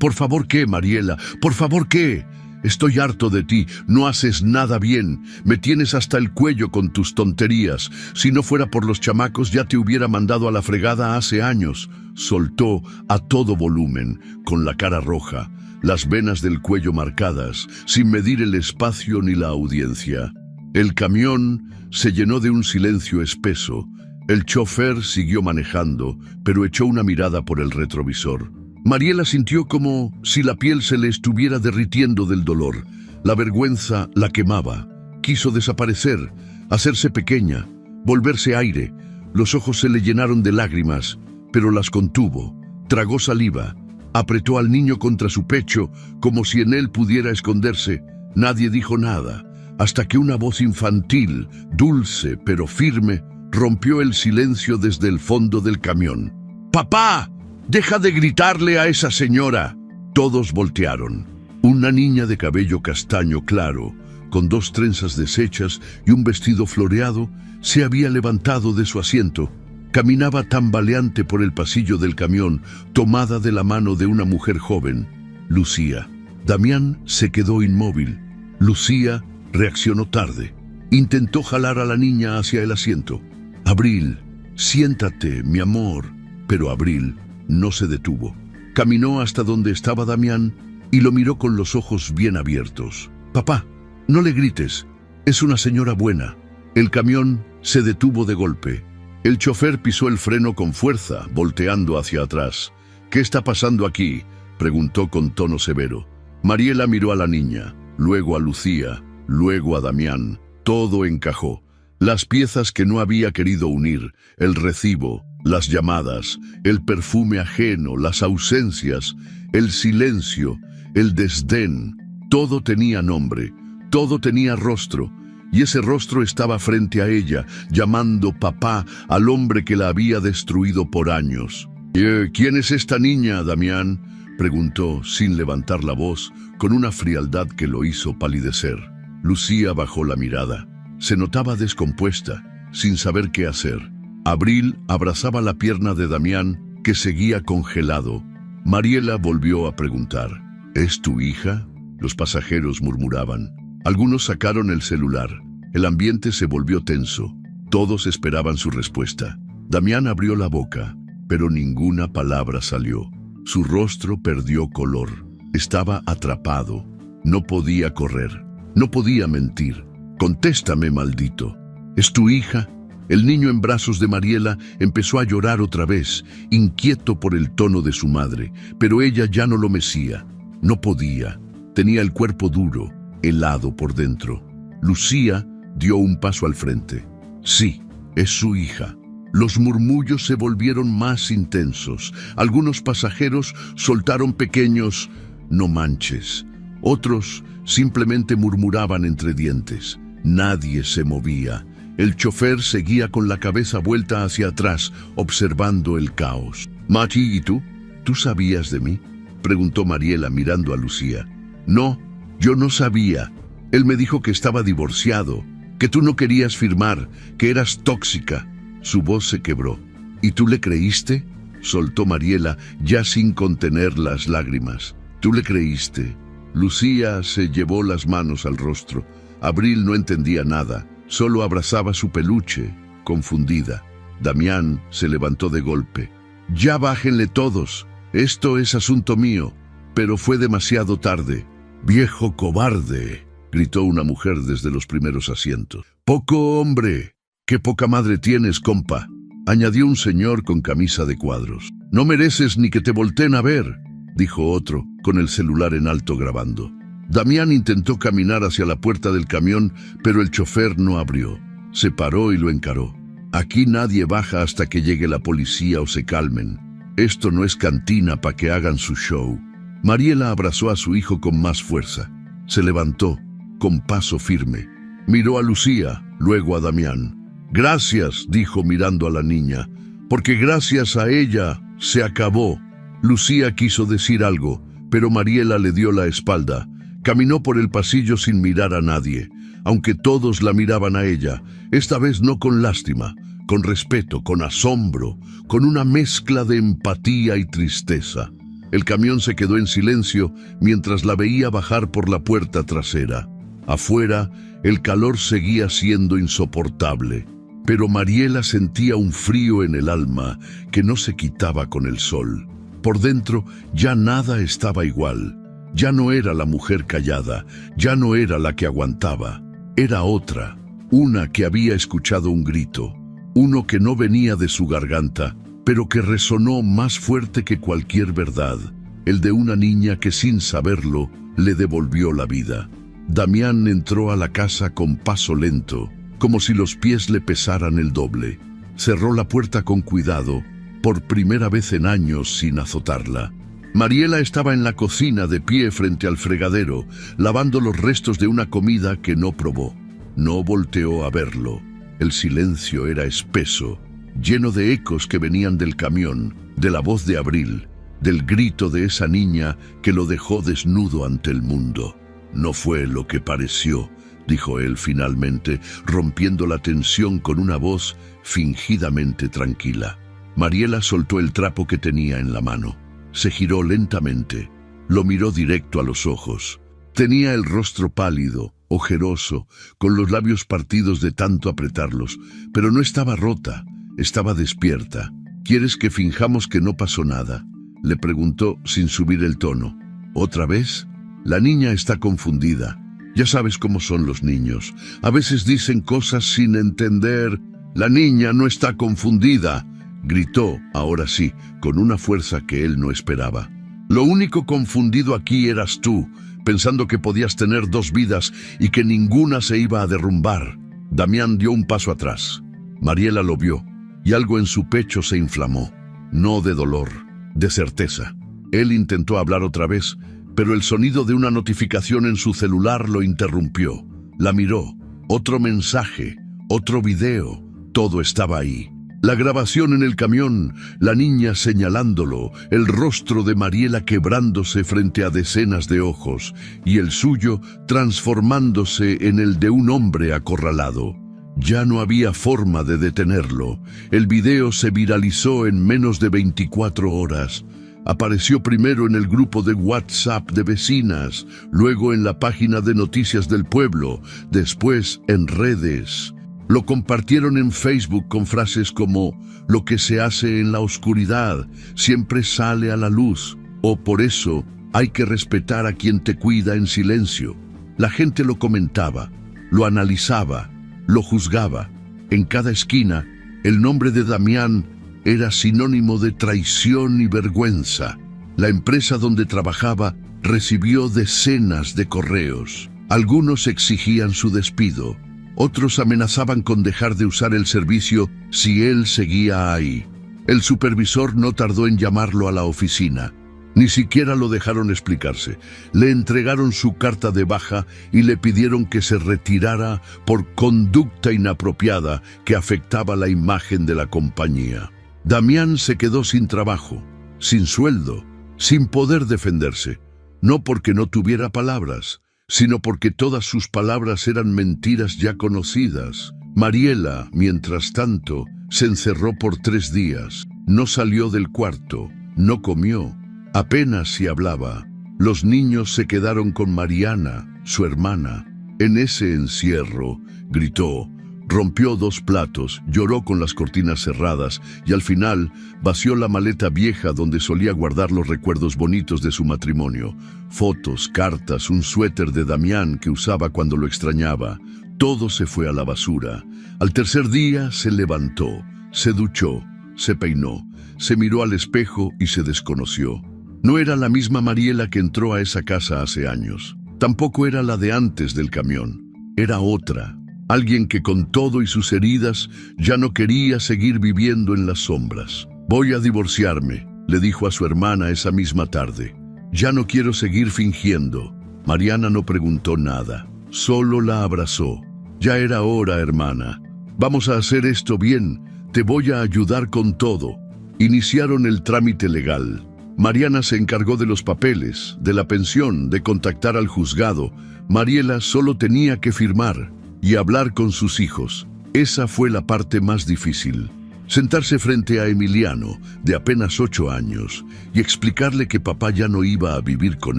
«¿Por favor qué, Mariela? ¿Por favor qué? Estoy harto de ti, no haces nada bien, me tienes hasta el cuello con tus tonterías. Si no fuera por los chamacos ya te hubiera mandado a la fregada hace años». Soltó a todo volumen, con la cara roja, las venas del cuello marcadas, sin medir el espacio ni la audiencia. El camión se llenó de un silencio espeso. El chofer siguió manejando, pero echó una mirada por el retrovisor. Mariela sintió como si la piel se le estuviera derritiendo del dolor. La vergüenza la quemaba. Quiso desaparecer, hacerse pequeña, volverse aire. Los ojos se le llenaron de lágrimas, pero las contuvo. Tragó saliva, apretó al niño contra su pecho, como si en él pudiera esconderse. Nadie dijo nada, hasta que una voz infantil, dulce pero firme, rompió el silencio desde el fondo del camión. «¡Papá! ¡Deja de gritarle a esa señora!». Todos voltearon. Una niña de cabello castaño claro, con 2 trenzas deshechas y un vestido floreado, se había levantado de su asiento. Caminaba tambaleante por el pasillo del camión, tomada de la mano de una mujer joven, Lucía. Damián se quedó inmóvil. Lucía reaccionó tarde. Intentó jalar a la niña hacia el asiento. «Abril, siéntate, mi amor». Pero Abril no se detuvo. Caminó hasta donde estaba Damián y lo miró con los ojos bien abiertos. «Papá, no le grites. Es una señora buena». El camión se detuvo de golpe. El chofer pisó el freno con fuerza, volteando hacia atrás. «¿Qué está pasando aquí?», preguntó con tono severo. Mariela miró a la niña, luego a Lucía, luego a Damián. Todo encajó. Las piezas que no había querido unir, el recibo, las llamadas, el perfume ajeno, las ausencias, el silencio, el desdén. Todo tenía nombre, todo tenía rostro. Y ese rostro estaba frente a ella, llamando papá al hombre que la había destruido por años. «¿Quién es esta niña, Damián?», preguntó, sin levantar la voz, con una frialdad que lo hizo palidecer. Lucía bajó la mirada. Se notaba descompuesta, sin saber qué hacer. Abril abrazaba la pierna de Damián, que seguía congelado. Mariela volvió a preguntar. «¿Es tu hija?». Los pasajeros murmuraban. Algunos sacaron el celular. El ambiente se volvió tenso. Todos esperaban su respuesta. Damián abrió la boca, pero ninguna palabra salió. Su rostro perdió color. Estaba atrapado. No podía correr. No podía mentir. «Contéstame, maldito». «¿Es tu hija?». El niño en brazos de Mariela empezó a llorar otra vez, inquieto por el tono de su madre, pero ella ya no lo mecía. No podía. Tenía el cuerpo duro, helado por dentro. Lucía dio un paso al frente. «Sí, es su hija». Los murmullos se volvieron más intensos. Algunos pasajeros soltaron pequeños «no manches». Otros simplemente murmuraban entre dientes. Nadie se movía. El chofer seguía con la cabeza vuelta hacia atrás, observando el caos. «Mati, ¿y tú? ¿Tú sabías de mí?», preguntó Mariela mirando a Lucía. «No, yo no sabía. Él me dijo que estaba divorciado, que tú no querías firmar, que eras tóxica». Su voz se quebró. «¿Y tú le creíste?», soltó Mariela, ya sin contener las lágrimas. «¿Tú le creíste?». Lucía se llevó las manos al rostro. Abril no entendía nada, solo abrazaba su peluche, confundida. Damián se levantó de golpe. «Ya bájenle todos, esto es asunto mío». Pero fue demasiado tarde. «Viejo cobarde», gritó una mujer desde los primeros asientos. «Poco hombre. Qué poca madre tienes, compa», añadió un señor con camisa de cuadros. «No mereces ni que te volteen a ver», dijo otro, con el celular en alto grabando. Damián intentó caminar hacia la puerta del camión, pero el chofer no abrió. Se paró y lo encaró. «Aquí nadie baja hasta que llegue la policía o se calmen. Esto no es cantina para que hagan su show». Mariela abrazó a su hijo con más fuerza. Se levantó, con paso firme. Miró a Lucía, luego a Damián. «Gracias», dijo mirando a la niña, «porque gracias a ella se acabó». Lucía quiso decir algo, pero Mariela le dio la espalda. Caminó por el pasillo sin mirar a nadie, aunque todos la miraban a ella, esta vez no con lástima, con respeto, con asombro, con una mezcla de empatía y tristeza. El camión se quedó en silencio mientras la veía bajar por la puerta trasera. Afuera, el calor seguía siendo insoportable, pero Mariela sentía un frío en el alma que no se quitaba con el sol. Por dentro ya nada estaba igual. Ya no era la mujer callada, ya no era la que aguantaba. Era otra, una que había escuchado un grito, uno que no venía de su garganta, pero que resonó más fuerte que cualquier verdad, el de una niña que sin saberlo le devolvió la vida. Damián entró a la casa con paso lento, como si los pies le pesaran el doble. Cerró la puerta con cuidado, por primera vez en años sin azotarla. Mariela estaba en la cocina de pie frente al fregadero, lavando los restos de una comida que no probó. No volteó a verlo. El silencio era espeso, lleno de ecos que venían del camión, de la voz de Abril, del grito de esa niña que lo dejó desnudo ante el mundo. No fue lo que pareció, dijo él finalmente, rompiendo la tensión con una voz fingidamente tranquila. Mariela soltó el trapo que tenía en la mano. Se giró lentamente. Lo miró directo a los ojos. Tenía el rostro pálido, ojeroso, con los labios partidos de tanto apretarlos, pero no estaba rota, estaba despierta. ¿Quieres que finjamos que no pasó nada?, le preguntó sin subir el tono. ¿Otra vez? La niña está confundida. Ya sabes cómo son los niños. A veces dicen cosas sin entender. La niña no está confundida, gritó, ahora sí, con una fuerza que él no esperaba. Lo único confundido aquí eras tú, pensando que podías tener dos vidas y que ninguna se iba a derrumbar. Damián dio un paso atrás. Mariela lo vio, y algo en su pecho se inflamó. No de dolor, de certeza. Él intentó hablar otra vez, pero el sonido de una notificación en su celular lo interrumpió. La miró. Otro mensaje, otro video, todo estaba ahí. La grabación en el camión, la niña señalándolo, el rostro de Mariela quebrándose frente a decenas de ojos, y el suyo transformándose en el de un hombre acorralado. Ya no había forma de detenerlo. El video se viralizó en menos de 24 horas. Apareció primero en el grupo de WhatsApp de vecinas, luego en la página de noticias del pueblo, después en redes. Lo compartieron en Facebook con frases como «Lo que se hace en la oscuridad siempre sale a la luz» o «Por eso hay que respetar a quien te cuida en silencio». La gente lo comentaba, lo analizaba, lo juzgaba. En cada esquina, el nombre de Damián era sinónimo de traición y vergüenza. La empresa donde trabajaba recibió decenas de correos. Algunos exigían su despido. Otros amenazaban con dejar de usar el servicio si él seguía ahí. El supervisor no tardó en llamarlo a la oficina. Ni siquiera lo dejaron explicarse. Le entregaron su carta de baja y le pidieron que se retirara por conducta inapropiada que afectaba la imagen de la compañía. Damián se quedó sin trabajo, sin sueldo, sin poder defenderse. No porque no tuviera palabras, sino porque todas sus palabras eran mentiras ya conocidas. Mariela, mientras tanto, se encerró por 3 días. No salió del cuarto, no comió, apenas si hablaba. Los niños se quedaron con Mariana, su hermana. En ese encierro, gritó, rompió 2 platos, lloró con las cortinas cerradas y al final vació la maleta vieja donde solía guardar los recuerdos bonitos de su matrimonio. Fotos, cartas, un suéter de Damián que usaba cuando lo extrañaba. Todo se fue a la basura. Al tercer día se levantó, se duchó, se peinó, se miró al espejo y se desconoció. No era la misma Mariela que entró a esa casa hace años. Tampoco era la de antes del camión. Era otra. Alguien que con todo y sus heridas ya no quería seguir viviendo en las sombras. «Voy a divorciarme», le dijo a su hermana esa misma tarde. «Ya no quiero seguir fingiendo». Mariana no preguntó nada, solo la abrazó. «Ya era hora, hermana. Vamos a hacer esto bien. Te voy a ayudar con todo». Iniciaron el trámite legal. Mariana se encargó de los papeles, de la pensión, de contactar al juzgado. Mariela solo tenía que firmar y hablar con sus hijos. Esa fue la parte más difícil. Sentarse frente a Emiliano, de apenas 8 años, y explicarle que papá ya no iba a vivir con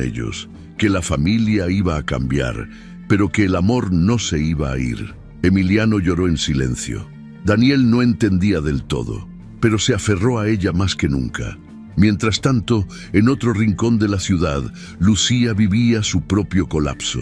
ellos, que la familia iba a cambiar, pero que el amor no se iba a ir. Emiliano lloró en silencio. Daniel no entendía del todo, pero se aferró a ella más que nunca. Mientras tanto, en otro rincón de la ciudad, Lucía vivía su propio colapso.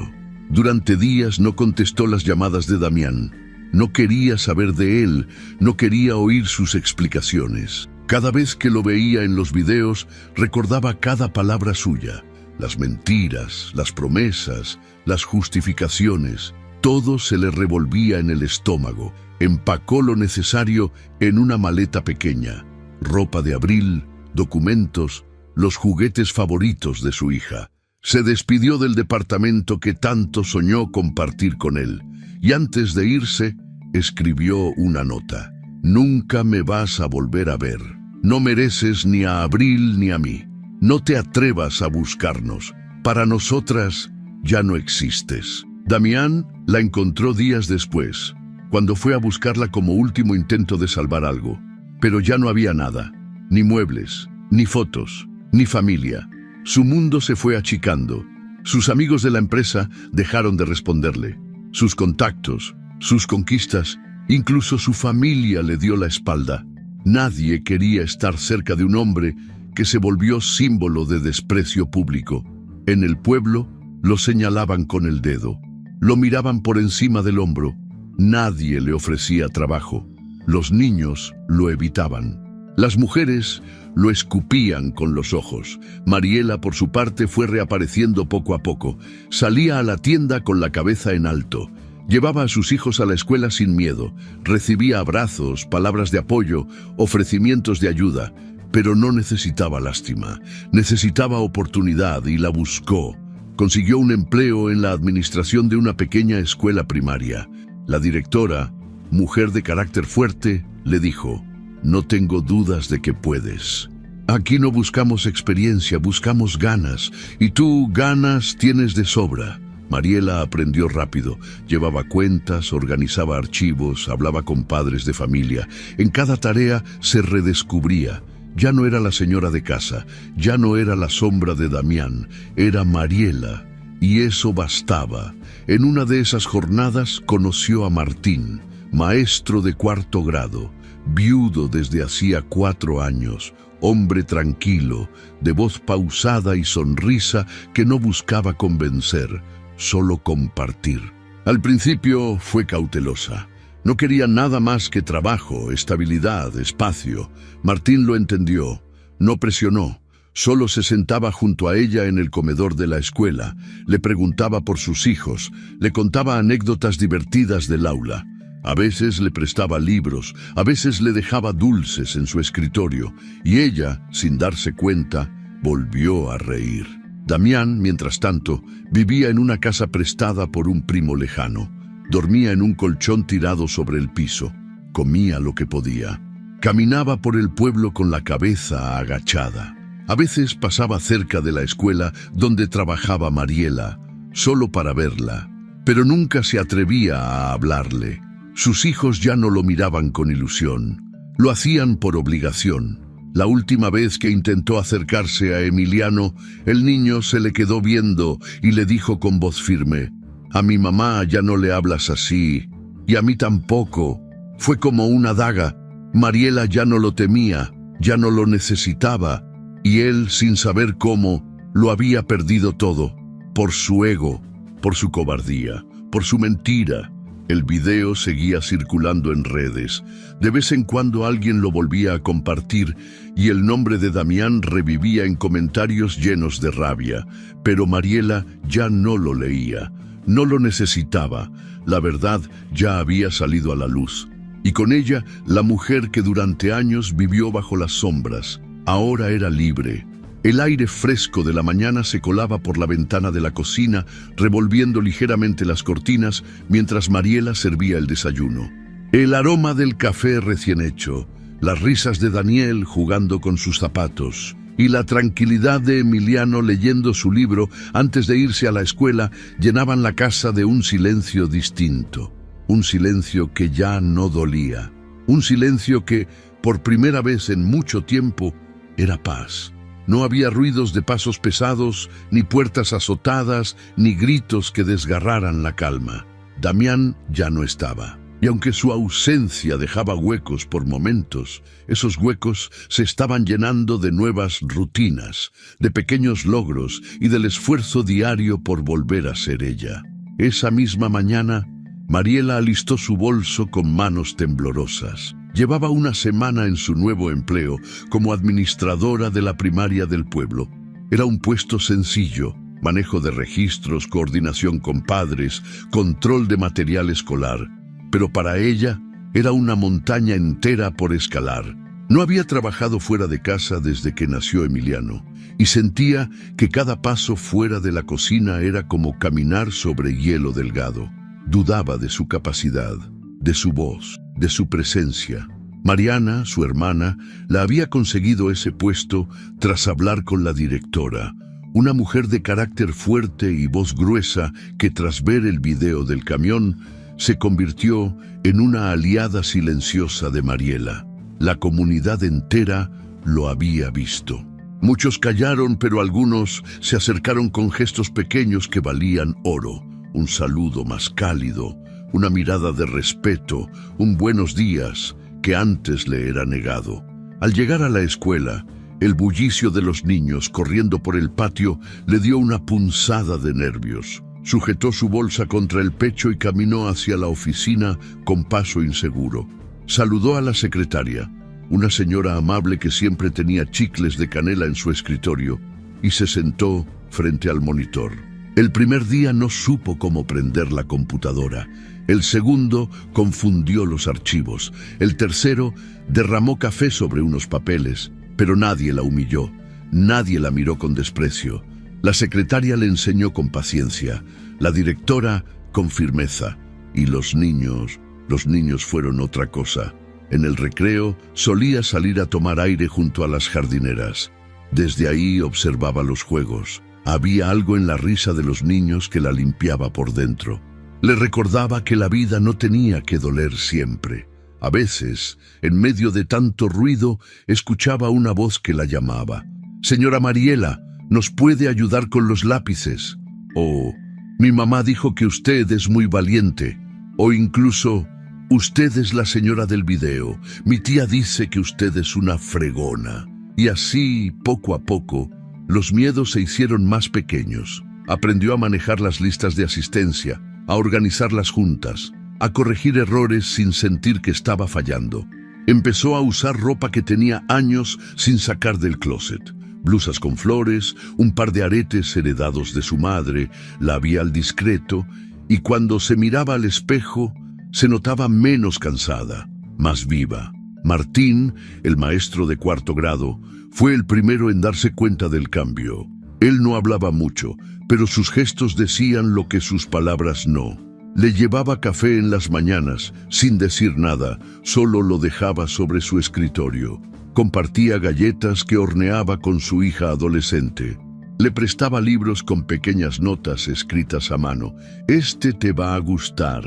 Durante días no contestó las llamadas de Damián. No quería saber de él, no quería oír sus explicaciones. Cada vez que lo veía en los videos, recordaba cada palabra suya. Las mentiras, las promesas, las justificaciones. Todo se le revolvía en el estómago. Empacó lo necesario en una maleta pequeña. Ropa de abril, documentos, los juguetes favoritos de su hija. Se despidió del departamento que tanto soñó compartir con él, y antes de irse, escribió una nota. «Nunca me vas a volver a ver. No mereces ni a Abril ni a mí. No te atrevas a buscarnos. Para nosotras ya no existes. Damián la encontró días después, cuando fue a buscarla como último intento de salvar algo. Pero ya no había nada, ni muebles, ni fotos, ni familia. Su mundo se fue achicando. Sus amigos de la empresa dejaron de responderle. Sus contactos, sus conquistas, incluso su familia le dio la espalda. Nadie quería estar cerca de un hombre que se volvió símbolo de desprecio público. En el pueblo lo señalaban con el dedo. Lo miraban por encima del hombro. Nadie le ofrecía trabajo. Los niños lo evitaban. Las mujeres lo escupían con los ojos. Mariela, por su parte, fue reapareciendo poco a poco. Salía a la tienda con la cabeza en alto. Llevaba a sus hijos a la escuela sin miedo. Recibía abrazos, palabras de apoyo, ofrecimientos de ayuda. Pero no necesitaba lástima. Necesitaba oportunidad y la buscó. Consiguió un empleo en la administración de una pequeña escuela primaria. La directora, mujer de carácter fuerte, le dijo: «No tengo dudas de que puedes. Aquí no buscamos experiencia, buscamos ganas. Y tú ganas tienes de sobra». Mariela aprendió rápido. Llevaba cuentas, organizaba archivos, hablaba con padres de familia. En cada tarea se redescubría. Ya no era la señora de casa, ya no era la sombra de Damián, era Mariela, y eso bastaba. En una de esas jornadas conoció a Martín, maestro de 4º grado, viudo desde hacía 4 años, hombre tranquilo, de voz pausada y sonrisa que no buscaba convencer, solo compartir. Al principio fue cautelosa. No quería nada más que trabajo, estabilidad, espacio. Martín lo entendió, no presionó. Solo se sentaba junto a ella en el comedor de la escuela, le preguntaba por sus hijos, le contaba anécdotas divertidas del aula. A veces le prestaba libros, a veces le dejaba dulces en su escritorio, y ella, sin darse cuenta, volvió a reír. Damián, mientras tanto, vivía en una casa prestada por un primo lejano. Dormía en un colchón tirado sobre el piso. Comía lo que podía. Caminaba por el pueblo con la cabeza agachada. A veces pasaba cerca de la escuela donde trabajaba Mariela, solo para verla, pero nunca se atrevía a hablarle. Sus hijos ya no lo miraban con ilusión. Lo hacían por obligación. La última vez que intentó acercarse a Emiliano, el niño se le quedó viendo y le dijo con voz firme: «A mi mamá ya no le hablas así, y a mí tampoco». Fue como una daga. Mariela ya no lo temía, ya no lo necesitaba, y él, sin saber cómo, lo había perdido todo, por su ego, por su cobardía, por su mentira. El video seguía circulando en redes. De vez en cuando alguien lo volvía a compartir y el nombre de Damián revivía en comentarios llenos de rabia. Pero Mariela ya no lo leía, no lo necesitaba. La verdad ya había salido a la luz. Y con ella, la mujer que durante años vivió bajo las sombras, ahora era libre. El aire fresco de la mañana se colaba por la ventana de la cocina, revolviendo ligeramente las cortinas mientras Mariela servía el desayuno. El aroma del café recién hecho, las risas de Daniel jugando con sus zapatos y la tranquilidad de Emiliano leyendo su libro antes de irse a la escuela llenaban la casa de un silencio distinto. Un silencio que ya no dolía. Un silencio que, por primera vez en mucho tiempo, era paz. No había ruidos de pasos pesados, ni puertas azotadas, ni gritos que desgarraran la calma. Damián ya no estaba. Y aunque su ausencia dejaba huecos por momentos, esos huecos se estaban llenando de nuevas rutinas, de pequeños logros y del esfuerzo diario por volver a ser ella. Esa misma mañana, Mariela alistó su bolso con manos temblorosas. Llevaba una semana en su nuevo empleo como administradora de la primaria del pueblo. Era un puesto sencillo: manejo de registros, coordinación con padres, control de material escolar. Pero para ella era una montaña entera por escalar. No había trabajado fuera de casa desde que nació Emiliano, y sentía que cada paso fuera de la cocina era como caminar sobre hielo delgado. Dudaba de su capacidad, de su voz, de su presencia. Mariana, su hermana, la había conseguido ese puesto tras hablar con la directora, una mujer de carácter fuerte y voz gruesa que tras ver el video del camión se convirtió en una aliada silenciosa de Mariela. La comunidad entera lo había visto. Muchos callaron, pero algunos se acercaron con gestos pequeños que valían oro. Un saludo más cálido, una mirada de respeto, un buenos días que antes le era negado. Al llegar a la escuela, el bullicio de los niños corriendo por el patio le dio una punzada de nervios. Sujetó su bolsa contra el pecho y caminó hacia la oficina con paso inseguro. Saludó a la secretaria, una señora amable que siempre tenía chicles de canela en su escritorio, y se sentó frente al monitor. El primer día no supo cómo prender la computadora. El segundo confundió los archivos. El tercero derramó café sobre unos papeles, pero nadie la humilló, nadie la miró con desprecio. La secretaria le enseñó con paciencia, la directora con firmeza, y los niños fueron otra cosa. En el recreo solía salir a tomar aire junto a las jardineras. Desde ahí observaba los juegos. Había algo en la risa de los niños que la limpiaba por dentro. Le recordaba que la vida no tenía que doler siempre. A veces, en medio de tanto ruido, escuchaba una voz que la llamaba. «Señora Mariela, ¿nos puede ayudar con los lápices?» O «Mi mamá dijo que usted es muy valiente». O incluso «Usted es la señora del video. Mi tía dice que usted es una fregona». Y así, poco a poco, los miedos se hicieron más pequeños. Aprendió a manejar las listas de asistencia, a organizar las juntas, a corregir errores sin sentir que estaba fallando. Empezó a usar ropa que tenía años sin sacar del closet. Blusas con flores, un par de aretes heredados de su madre, labial discreto, y cuando se miraba al espejo, se notaba menos cansada, más viva. Martín, el maestro de cuarto grado, fue el primero en darse cuenta del cambio. Él no hablaba mucho, pero sus gestos decían lo que sus palabras no. Le llevaba café en las mañanas, sin decir nada, solo lo dejaba sobre su escritorio. Compartía galletas que horneaba con su hija adolescente. Le prestaba libros con pequeñas notas escritas a mano. «Este te va a gustar.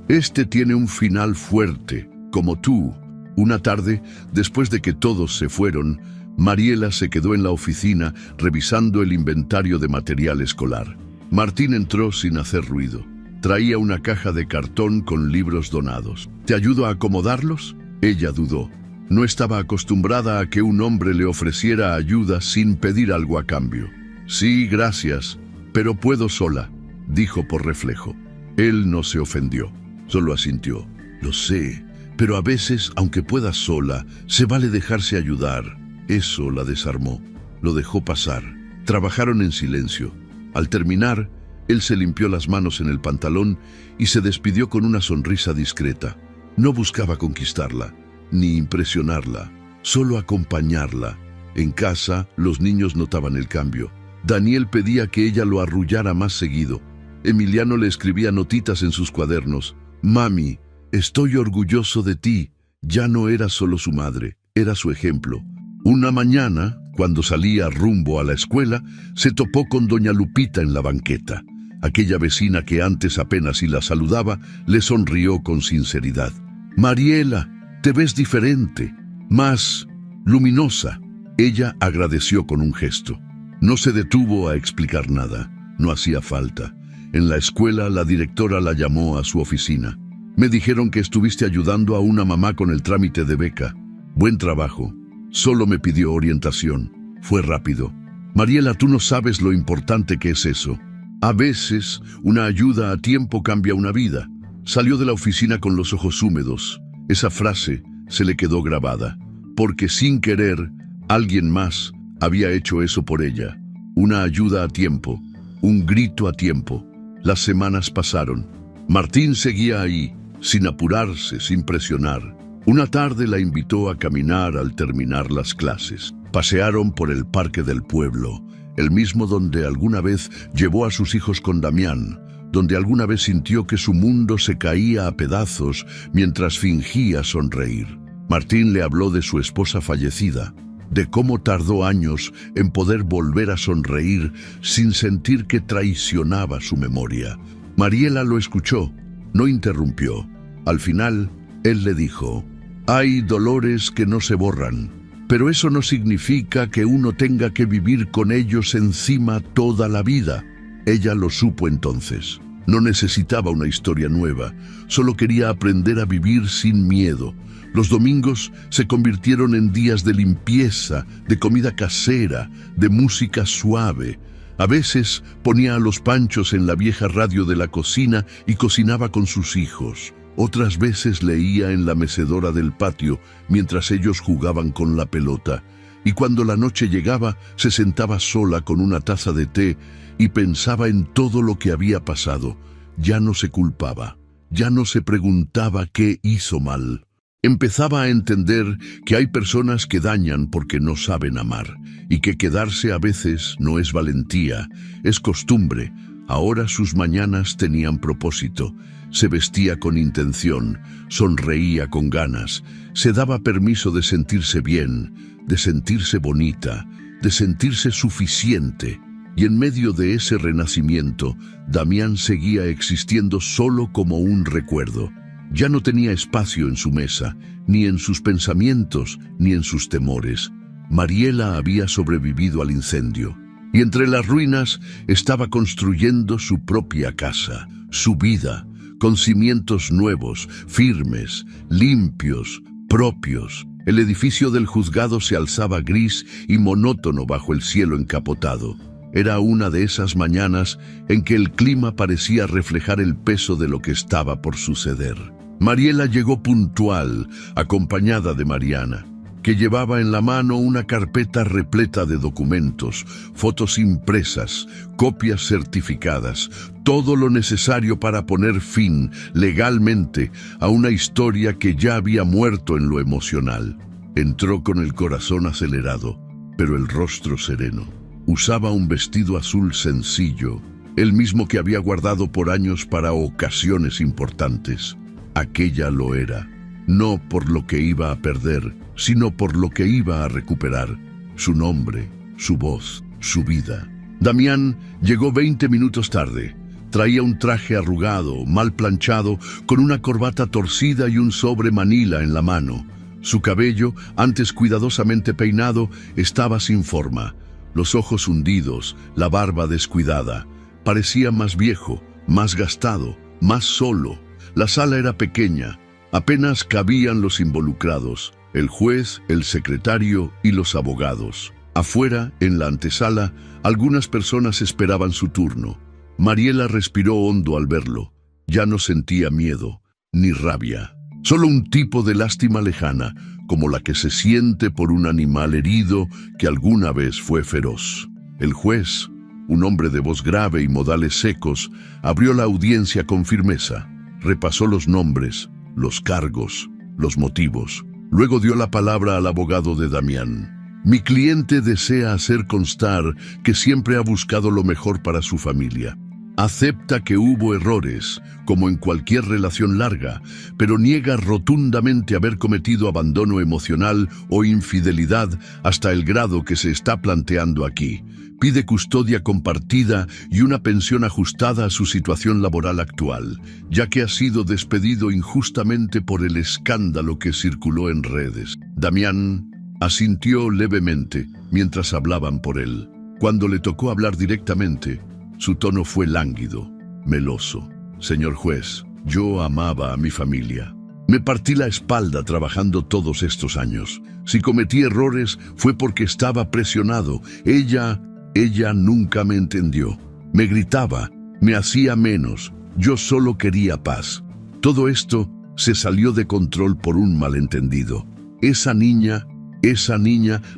Este tiene un final fuerte, como tú». Una tarde, después de que todos se fueron, Mariela se quedó en la oficina revisando el inventario de material escolar. Martín entró sin hacer ruido. Traía una caja de cartón con libros donados. «¿Te ayudo a acomodarlos?» Ella dudó. No estaba acostumbrada a que un hombre le ofreciera ayuda sin pedir algo a cambio. «Sí, gracias, pero puedo sola», dijo por reflejo. Él no se ofendió, solo asintió. «Lo sé, pero a veces, aunque pueda sola, se vale dejarse ayudar». Eso la desarmó. Lo dejó pasar. Trabajaron en silencio. Al terminar, él se limpió las manos en el pantalón y se despidió con una sonrisa discreta. No buscaba conquistarla, ni impresionarla, solo acompañarla. En casa, los niños notaban el cambio. Daniel pedía que ella lo arrullara más seguido. Emiliano le escribía notitas en sus cuadernos. «Mami, estoy orgulloso de ti». Ya no era solo su madre, era su ejemplo. Una mañana, cuando salía rumbo a la escuela, se topó con doña Lupita en la banqueta. Aquella vecina que antes apenas si la saludaba, le sonrió con sinceridad. «Mariela, te ves diferente, más luminosa». Ella agradeció con un gesto. No se detuvo a explicar nada, no hacía falta. En la escuela, la directora la llamó a su oficina. «Me dijeron que estuviste ayudando a una mamá con el trámite de beca. Buen trabajo. Solo me pidió orientación. Fue rápido». «Mariela, tú no sabes lo importante que es eso. A veces, una ayuda a tiempo cambia una vida». Salió de la oficina con los ojos húmedos. Esa frase se le quedó grabada, porque sin querer, alguien más había hecho eso por ella. Una ayuda a tiempo, un grito a tiempo. Las semanas pasaron. Martín seguía ahí, sin apurarse, sin presionar. Una tarde la invitó a caminar al terminar las clases. Pasearon por el parque del pueblo, el mismo donde alguna vez llevó a sus hijos con Damián, donde alguna vez sintió que su mundo se caía a pedazos mientras fingía sonreír. Martín le habló de su esposa fallecida, de cómo tardó años en poder volver a sonreír sin sentir que traicionaba su memoria. Mariela lo escuchó, no interrumpió. Al final, él le dijo: «Hay dolores que no se borran, pero eso no significa que uno tenga que vivir con ellos encima toda la vida». Ella lo supo entonces. No necesitaba una historia nueva, solo quería aprender a vivir sin miedo. Los domingos se convirtieron en días de limpieza, de comida casera, de música suave. A veces ponía a los Panchos en la vieja radio de la cocina y cocinaba con sus hijos. Otras veces leía en la mecedora del patio mientras ellos jugaban con la pelota. Y cuando la noche llegaba, se sentaba sola con una taza de té y pensaba en todo lo que había pasado. Ya no se culpaba, ya no se preguntaba qué hizo mal. Empezaba a entender que hay personas que dañan porque no saben amar, y que quedarse a veces no es valentía, es costumbre. Ahora sus mañanas tenían propósito. Se vestía con intención, sonreía con ganas, se daba permiso de sentirse bien, de sentirse bonita, de sentirse suficiente. Y en medio de ese renacimiento, Damián seguía existiendo solo como un recuerdo. Ya no tenía espacio en su mesa, ni en sus pensamientos, ni en sus temores. Mariela había sobrevivido al incendio, y entre las ruinas estaba construyendo su propia casa, su vida, con cimientos nuevos, firmes, limpios, propios. El edificio del juzgado se alzaba gris y monótono bajo el cielo encapotado. Era una de esas mañanas en que el clima parecía reflejar el peso de lo que estaba por suceder. Mariela llegó puntual, acompañada de Mariana, que llevaba en la mano una carpeta repleta de documentos, fotos impresas, copias certificadas, todo lo necesario para poner fin, legalmente, a una historia que ya había muerto en lo emocional. Entró con el corazón acelerado, pero el rostro sereno. Usaba un vestido azul sencillo, el mismo que había guardado por años para ocasiones importantes. Aquella lo era, no por lo que iba a perder, sino por lo que iba a recuperar: su nombre, su voz, su vida. Damián llegó 20 minutos tarde. Traía un traje arrugado, mal planchado, con una corbata torcida y un sobre manila en la mano. Su cabello, antes cuidadosamente peinado, estaba sin forma. Los ojos hundidos, la barba descuidada. Parecía más viejo, más gastado, más solo. La sala era pequeña, apenas cabían los involucrados: el juez, el secretario y los abogados. Afuera, en la antesala, algunas personas esperaban su turno. Mariela respiró hondo al verlo. Ya no sentía miedo, ni rabia. Solo un tipo de lástima lejana, como la que se siente por un animal herido que alguna vez fue feroz. El juez, un hombre de voz grave y modales secos, abrió la audiencia con firmeza. Repasó los nombres, los cargos, los motivos. Luego dio la palabra al abogado de Damián. Mi cliente desea hacer constar que siempre ha buscado lo mejor para su familia. Acepta que hubo errores, como en cualquier relación larga, pero niega rotundamente haber cometido abandono emocional o infidelidad hasta el grado que se está planteando aquí. Pide custodia compartida y una pensión ajustada a su situación laboral actual, ya que ha sido despedido injustamente por el escándalo que circuló en redes. Damián asintió levemente mientras hablaban por él. Cuando le tocó hablar directamente, su tono fue lánguido, meloso. Señor juez, yo amaba a mi familia. Me partí la espalda trabajando todos estos años. Si cometí errores fue porque estaba presionado. Ella nunca me entendió. Me gritaba, me hacía menos. Yo solo quería paz. Todo esto se salió de control por un malentendido. Esa niña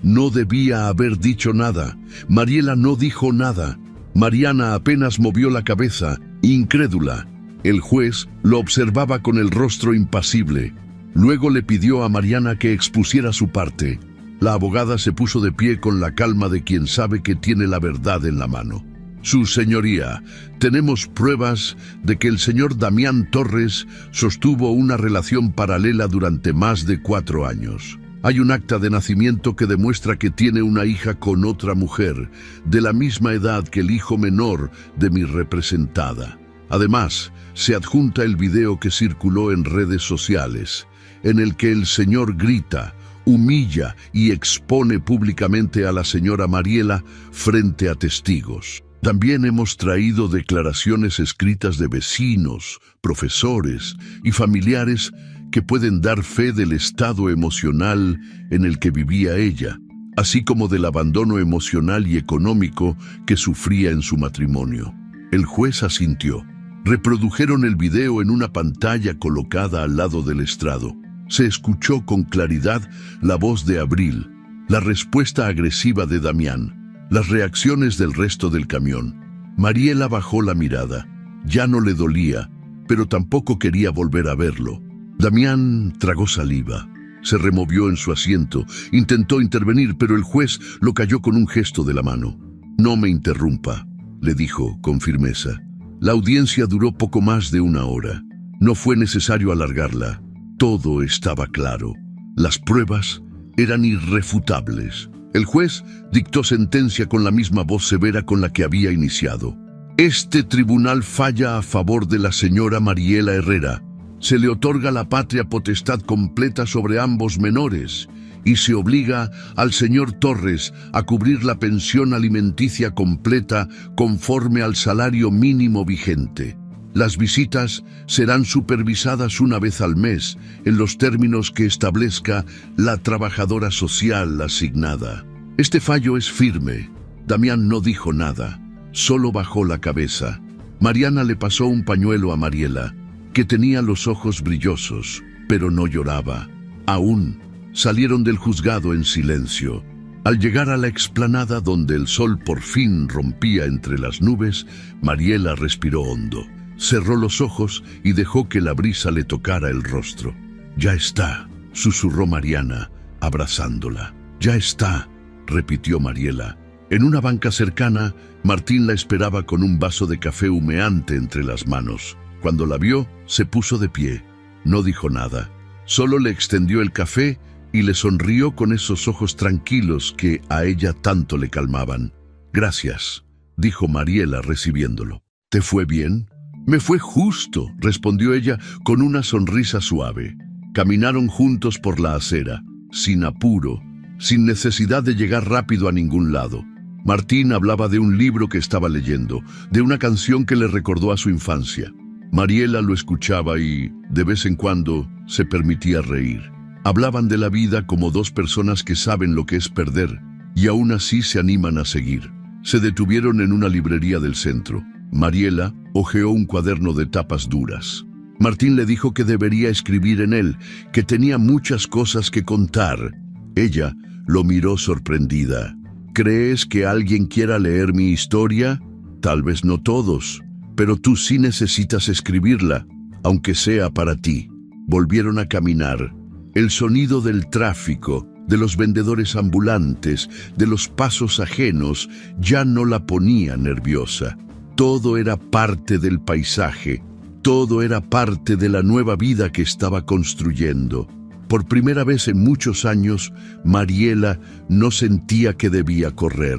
no debía haber dicho nada. Mariela no dijo nada. Mariana apenas movió la cabeza, incrédula. El juez lo observaba con el rostro impasible. Luego le pidió a Mariana que expusiera su parte. La abogada se puso de pie con la calma de quien sabe que tiene la verdad en la mano. Su señoría, tenemos pruebas de que el señor Damián Torres sostuvo una relación paralela durante más de 4 años. Hay un acta de nacimiento que demuestra que tiene una hija con otra mujer, de la misma edad que el hijo menor de mi representada. Además, se adjunta el video que circuló en redes sociales, en el que el señor grita, humilla y expone públicamente a la señora Mariela frente a testigos. También hemos traído declaraciones escritas de vecinos, profesores y familiares que pueden dar fe del estado emocional en el que vivía ella, así como del abandono emocional y económico que sufría en su matrimonio. El juez asintió. Reprodujeron el video en una pantalla colocada al lado del estrado. Se escuchó con claridad la voz de Abril, la respuesta agresiva de Damián, las reacciones del resto del camión. Mariela bajó la mirada. Ya no le dolía, pero tampoco quería volver a verlo. Damián tragó saliva. Se removió en su asiento, intentó intervenir, pero el juez lo calló con un gesto de la mano. «No me interrumpa», le dijo con firmeza. La audiencia duró poco más de una hora. No fue necesario alargarla. Todo estaba claro. Las pruebas eran irrefutables. El juez dictó sentencia con la misma voz severa con la que había iniciado. Este tribunal falla a favor de la señora Mariela Herrera. Se le otorga la patria potestad completa sobre ambos menores y se obliga al señor Torres a cubrir la pensión alimenticia completa conforme al salario mínimo vigente. Las visitas serán supervisadas una vez al mes en los términos que establezca la trabajadora social asignada. Este fallo es firme. Damián no dijo nada, solo bajó la cabeza. Mariana le pasó un pañuelo a Mariela, que tenía los ojos brillosos, pero no lloraba. Aún salieron del juzgado en silencio. Al llegar a la explanada donde el sol por fin rompía entre las nubes, Mariela respiró hondo. Cerró los ojos y dejó que la brisa le tocara el rostro. «Ya está», susurró Mariana, abrazándola. «Ya está», repitió Mariela. En una banca cercana, Martín la esperaba con un vaso de café humeante entre las manos. Cuando la vio, se puso de pie. No dijo nada. Solo le extendió el café y le sonrió con esos ojos tranquilos que a ella tanto le calmaban. «Gracias», dijo Mariela recibiéndolo. «¿Te fue bien?» «Me fue justo», respondió ella con una sonrisa suave. Caminaron juntos por la acera, sin apuro, sin necesidad de llegar rápido a ningún lado. Martín hablaba de un libro que estaba leyendo, de una canción que le recordó a su infancia. Mariela lo escuchaba y, de vez en cuando, se permitía reír. Hablaban de la vida como dos personas que saben lo que es perder y aún así se animan a seguir. Se detuvieron en una librería del centro. Mariela hojeó un cuaderno de tapas duras. Martín le dijo que debería escribir en él, que tenía muchas cosas que contar. Ella lo miró sorprendida. «¿Crees que alguien quiera leer mi historia? Tal vez no todos, pero tú sí necesitas escribirla, aunque sea para ti». Volvieron a caminar. El sonido del tráfico, de los vendedores ambulantes, de los pasos ajenos, ya no la ponía nerviosa. Todo era parte del paisaje, todo era parte de la nueva vida que estaba construyendo. Por primera vez en muchos años, Mariela no sentía que debía correr,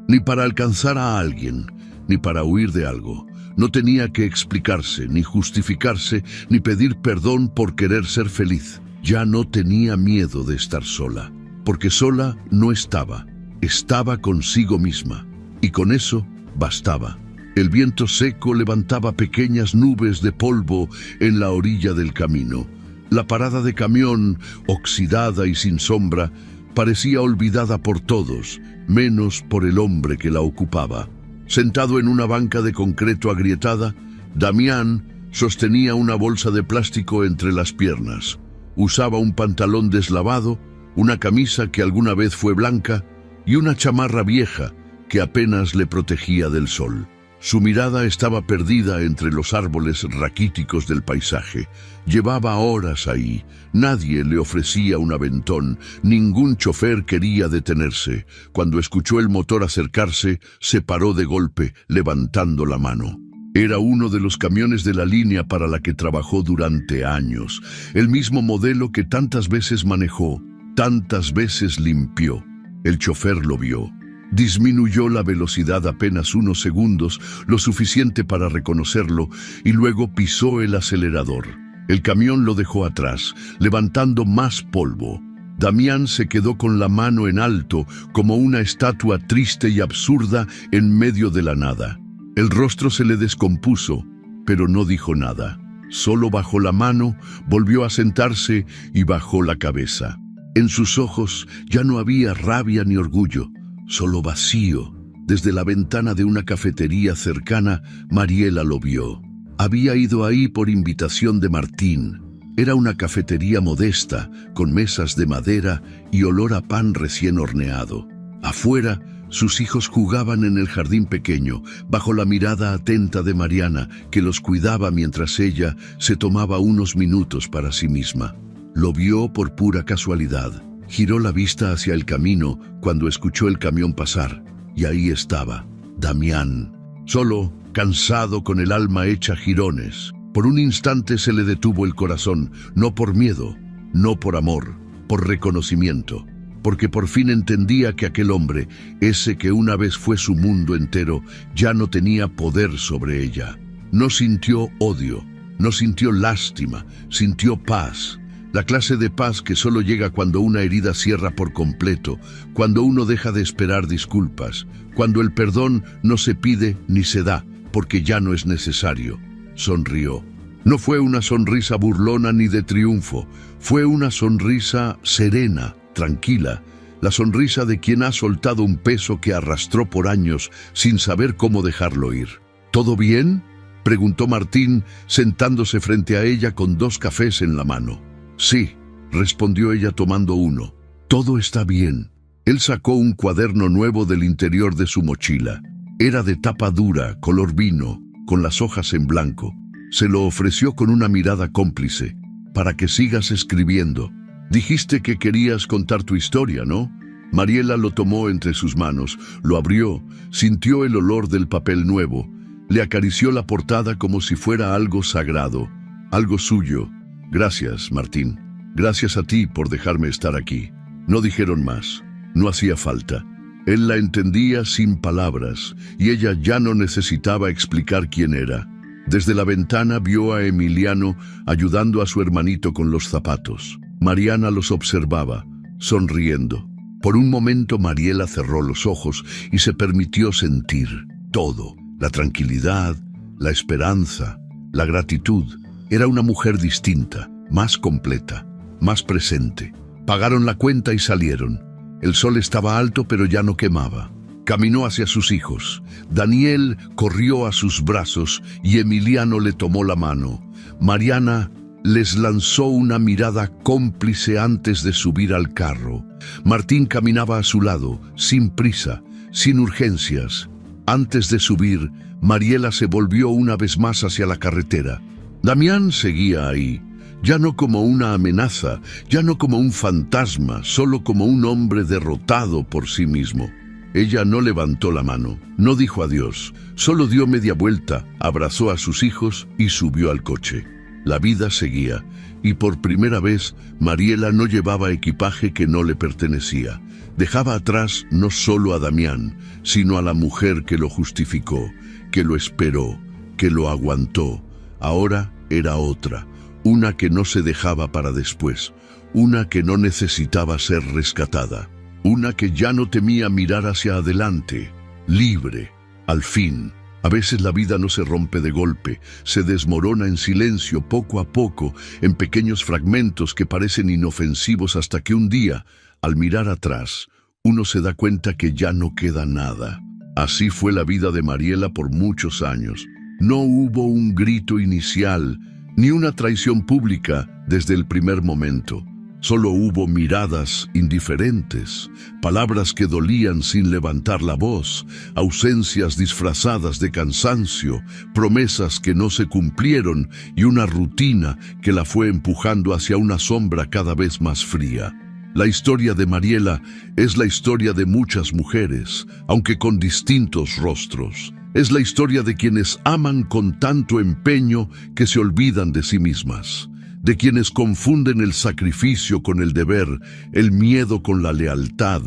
ni para alcanzar a alguien, ni para huir de algo. No tenía que explicarse, ni justificarse, ni pedir perdón por querer ser feliz. Ya no tenía miedo de estar sola, porque sola no estaba, estaba consigo misma, y con eso bastaba. El viento seco levantaba pequeñas nubes de polvo en la orilla del camino. La parada de camión, oxidada y sin sombra, parecía olvidada por todos, menos por el hombre que la ocupaba. Sentado en una banca de concreto agrietada, Damián sostenía una bolsa de plástico entre las piernas. Usaba un pantalón deslavado, una camisa que alguna vez fue blanca y una chamarra vieja que apenas le protegía del sol. Su mirada estaba perdida entre los árboles raquíticos del paisaje. Llevaba horas ahí. Nadie le ofrecía un aventón. Ningún chofer quería detenerse. Cuando escuchó el motor acercarse, se paró de golpe, levantando la mano. Era uno de los camiones de la línea para la que trabajó durante años. El mismo modelo que tantas veces manejó. tantas veces limpió. El chofer lo vio. Disminuyó la velocidad apenas unos segundos, lo suficiente para reconocerlo, y luego pisó el acelerador. El camión lo dejó atrás, levantando más polvo. Damián se quedó con la mano en alto, como una estatua triste y absurda en medio de la nada. El rostro se le descompuso, pero no dijo nada. Solo bajó la mano, volvió a sentarse y bajó la cabeza. En sus ojos ya no había rabia ni orgullo, solo vacío. Desde la ventana de una cafetería cercana, Mariela lo vio. Había ido ahí por invitación de Martín. Era una cafetería modesta, con mesas de madera y olor a pan recién horneado. Afuera, sus hijos jugaban en el jardín pequeño, bajo la mirada atenta de Mariana, que los cuidaba mientras ella se tomaba unos minutos para sí misma. Lo vio por pura casualidad. Giró la vista hacia el camino cuando escuchó el camión pasar, y ahí estaba, Damián, solo, cansado, con el alma hecha jirones. Por un instante se le detuvo el corazón, no por miedo, no por amor, por reconocimiento, porque por fin entendía que aquel hombre, ese que una vez fue su mundo entero, ya no tenía poder sobre ella. No sintió odio, no sintió lástima, sintió paz. La clase de paz que solo llega cuando una herida cierra por completo, cuando uno deja de esperar disculpas, cuando el perdón no se pide ni se da, porque ya no es necesario. Sonrió. No fue una sonrisa burlona ni de triunfo, fue una sonrisa serena, tranquila, la sonrisa de quien ha soltado un peso que arrastró por años sin saber cómo dejarlo ir. ¿Todo bien?, preguntó Martín, sentándose frente a ella con 2 cafés en la mano. Sí, respondió ella tomando uno. Todo está bien. Él sacó un cuaderno nuevo del interior de su mochila. Era de tapa dura, color vino, con las hojas en blanco. Se lo ofreció con una mirada cómplice. Para que sigas escribiendo. Dijiste que querías contar tu historia, ¿no? Mariela lo tomó entre sus manos, lo abrió, sintió el olor del papel nuevo, le acarició la portada como si fuera algo sagrado, algo suyo. Gracias, Martín. Gracias a ti por dejarme estar aquí. No dijeron más. No hacía falta. Él la entendía sin palabras, y ella ya no necesitaba explicar quién era. Desde la ventana vio a Emiliano ayudando a su hermanito con los zapatos. Mariana los observaba, sonriendo. Por un momento Mariela cerró los ojos y se permitió sentir todo. La tranquilidad, la esperanza, la gratitud. Era una mujer distinta, más completa, más presente. Pagaron la cuenta y salieron. El sol estaba alto, pero ya no quemaba. Caminó hacia sus hijos. Daniel corrió a sus brazos y Emiliano le tomó la mano. Mariana les lanzó una mirada cómplice antes de subir al carro. Martín caminaba a su lado, sin prisa, sin urgencias. Antes de subir, Mariela se volvió una vez más hacia la carretera. Damián seguía ahí, ya no como una amenaza, ya no como un fantasma, solo como un hombre derrotado por sí mismo. Ella no levantó la mano, no dijo adiós, solo dio media vuelta, abrazó a sus hijos y subió al coche. La vida seguía, y por primera vez Mariela no llevaba equipaje que no le pertenecía. Dejaba atrás no solo a Damián, sino a la mujer que lo justificó, que lo esperó, que lo aguantó. Ahora era otra, una que no se dejaba para después, una que no necesitaba ser rescatada, una que ya no temía mirar hacia adelante, libre, al fin. A veces la vida no se rompe de golpe, se desmorona en silencio poco a poco, en pequeños fragmentos que parecen inofensivos hasta que un día, al mirar atrás, uno se da cuenta que ya no queda nada. Así fue la vida de Mariela por muchos años. No hubo un grito inicial, ni una traición pública desde el primer momento. Solo hubo miradas indiferentes, palabras que dolían sin levantar la voz, ausencias disfrazadas de cansancio, promesas que no se cumplieron y una rutina que la fue empujando hacia una sombra cada vez más fría. La historia de Mariela es la historia de muchas mujeres, aunque con distintos rostros. Es la historia de quienes aman con tanto empeño que se olvidan de sí mismas, de quienes confunden el sacrificio con el deber, el miedo con la lealtad,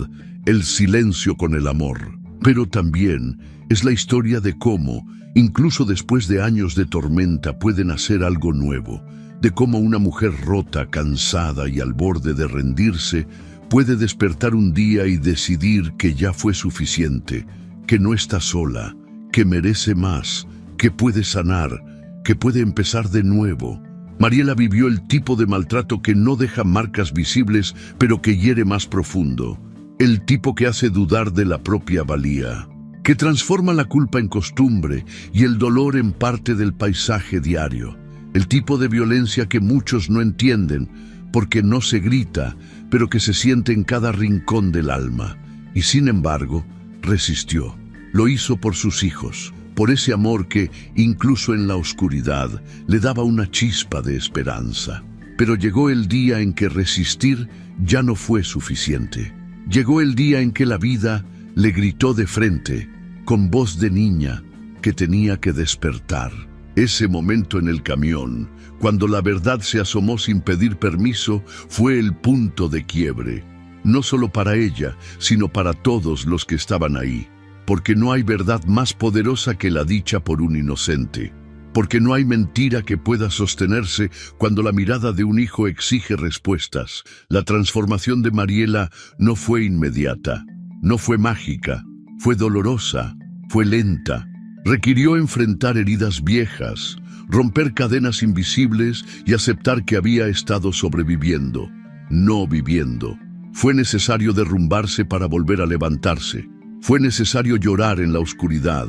el silencio con el amor. Pero también es la historia de cómo, incluso después de años de tormenta, puede nacer algo nuevo, de cómo una mujer rota, cansada y al borde de rendirse, puede despertar un día y decidir que ya fue suficiente, que no está sola, que merece más, que puede sanar, que puede empezar de nuevo. Mariela vivió el tipo de maltrato que no deja marcas visibles, pero que hiere más profundo. El tipo que hace dudar de la propia valía, que transforma la culpa en costumbre y el dolor en parte del paisaje diario. El tipo de violencia que muchos no entienden, porque no se grita, pero que se siente en cada rincón del alma. Y sin embargo, resistió. Lo hizo por sus hijos, por ese amor que, incluso en la oscuridad, le daba una chispa de esperanza. Pero llegó el día en que resistir ya no fue suficiente. Llegó el día en que la vida le gritó de frente, con voz de niña, que tenía que despertar. Ese momento en el camión, cuando la verdad se asomó sin pedir permiso, fue el punto de quiebre. No solo para ella, sino para todos los que estaban ahí. Porque no hay verdad más poderosa que la dicha por un inocente. Porque no hay mentira que pueda sostenerse cuando la mirada de un hijo exige respuestas. La transformación de Mariela no fue inmediata, no fue mágica, fue dolorosa, fue lenta. Requirió enfrentar heridas viejas, romper cadenas invisibles y aceptar que había estado sobreviviendo, no viviendo. Fue necesario derrumbarse para volver a levantarse. Fue necesario llorar en la oscuridad,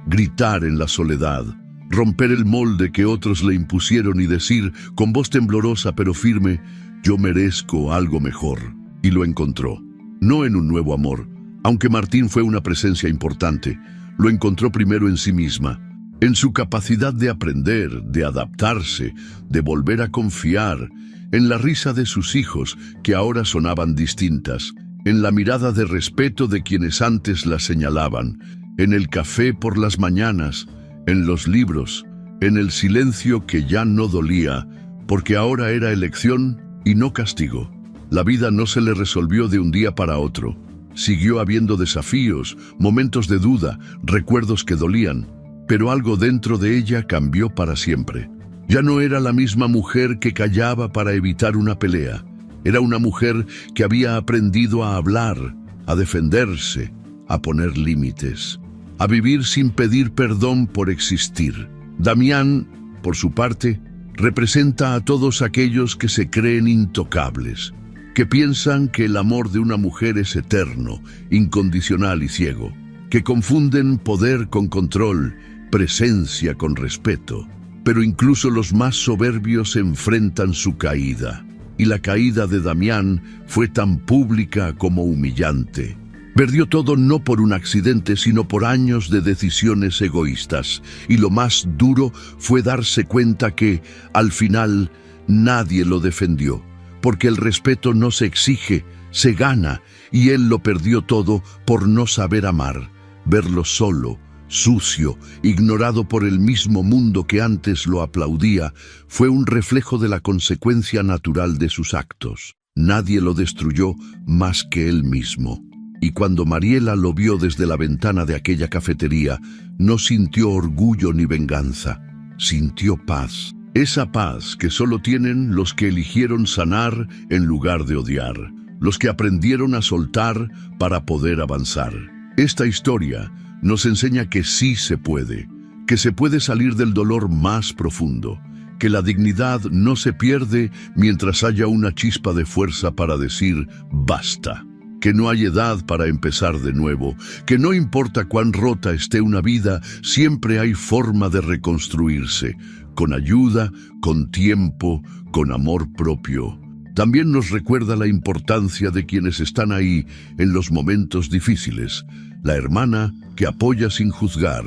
gritar en la soledad, romper el molde que otros le impusieron y decir, con voz temblorosa pero firme, yo merezco algo mejor. Y lo encontró. No en un nuevo amor, aunque Martín fue una presencia importante, lo encontró primero en sí misma, en su capacidad de aprender, de adaptarse, de volver a confiar, en la risa de sus hijos, que ahora sonaban distintas, en la mirada de respeto de quienes antes la señalaban, en el café por las mañanas, en los libros, en el silencio que ya no dolía, porque ahora era elección y no castigo. La vida no se le resolvió de un día para otro. Siguió habiendo desafíos, momentos de duda, recuerdos que dolían, pero algo dentro de ella cambió para siempre. Ya no era la misma mujer que callaba para evitar una pelea. Era una mujer que había aprendido a hablar, a defenderse, a poner límites, a vivir sin pedir perdón por existir. Damián, por su parte, representa a todos aquellos que se creen intocables, que piensan que el amor de una mujer es eterno, incondicional y ciego, que confunden poder con control, presencia con respeto. Pero incluso los más soberbios enfrentan su caída. Y la caída de Damián fue tan pública como humillante. Perdió todo no por un accidente, sino por años de decisiones egoístas. Y lo más duro fue darse cuenta que, al final, nadie lo defendió. Porque el respeto no se exige, se gana, y él lo perdió todo por no saber amar, verlo solo, sucio, ignorado por el mismo mundo que antes lo aplaudía. Fue un reflejo de la consecuencia natural de sus actos. Nadie lo destruyó más que él mismo. Y cuando Mariela lo vio desde la ventana de aquella cafetería, no sintió orgullo ni venganza, sintió paz. Esa paz que solo tienen los que eligieron sanar en lugar de odiar, los que aprendieron a soltar para poder avanzar. Esta historia nos enseña que sí se puede, que se puede salir del dolor más profundo, que la dignidad no se pierde mientras haya una chispa de fuerza para decir basta, que no hay edad para empezar de nuevo, que no importa cuán rota esté una vida, siempre hay forma de reconstruirse, con ayuda, con tiempo, con amor propio. También nos recuerda la importancia de quienes están ahí en los momentos difíciles, la hermana que apoya sin juzgar,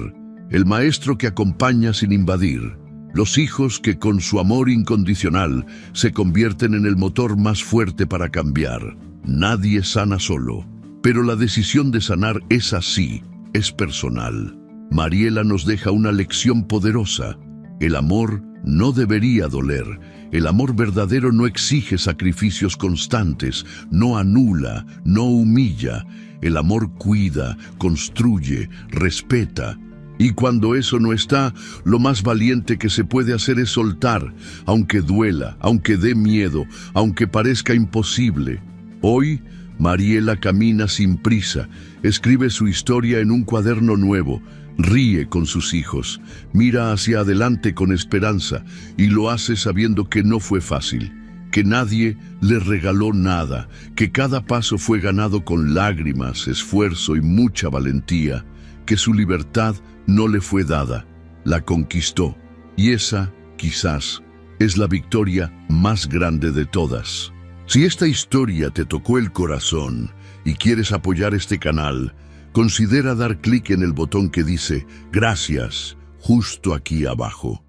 el maestro que acompaña sin invadir, los hijos que con su amor incondicional se convierten en el motor más fuerte para cambiar. Nadie sana solo, pero la decisión de sanar es así, es personal. Mariela nos deja una lección poderosa. El amor no debería doler. El amor verdadero no exige sacrificios constantes, no anula, no humilla. El amor cuida, construye, respeta. Y cuando eso no está, lo más valiente que se puede hacer es soltar, aunque duela, aunque dé miedo, aunque parezca imposible. Hoy, Mariela camina sin prisa, escribe su historia en un cuaderno nuevo, ríe con sus hijos, mira hacia adelante con esperanza y lo hace sabiendo que no fue fácil, que nadie le regaló nada, que cada paso fue ganado con lágrimas, esfuerzo y mucha valentía, que su libertad no le fue dada, la conquistó. Y esa, quizás, es la victoria más grande de todas. Si esta historia te tocó el corazón y quieres apoyar este canal, considera dar clic en el botón que dice "Gracias" justo aquí abajo.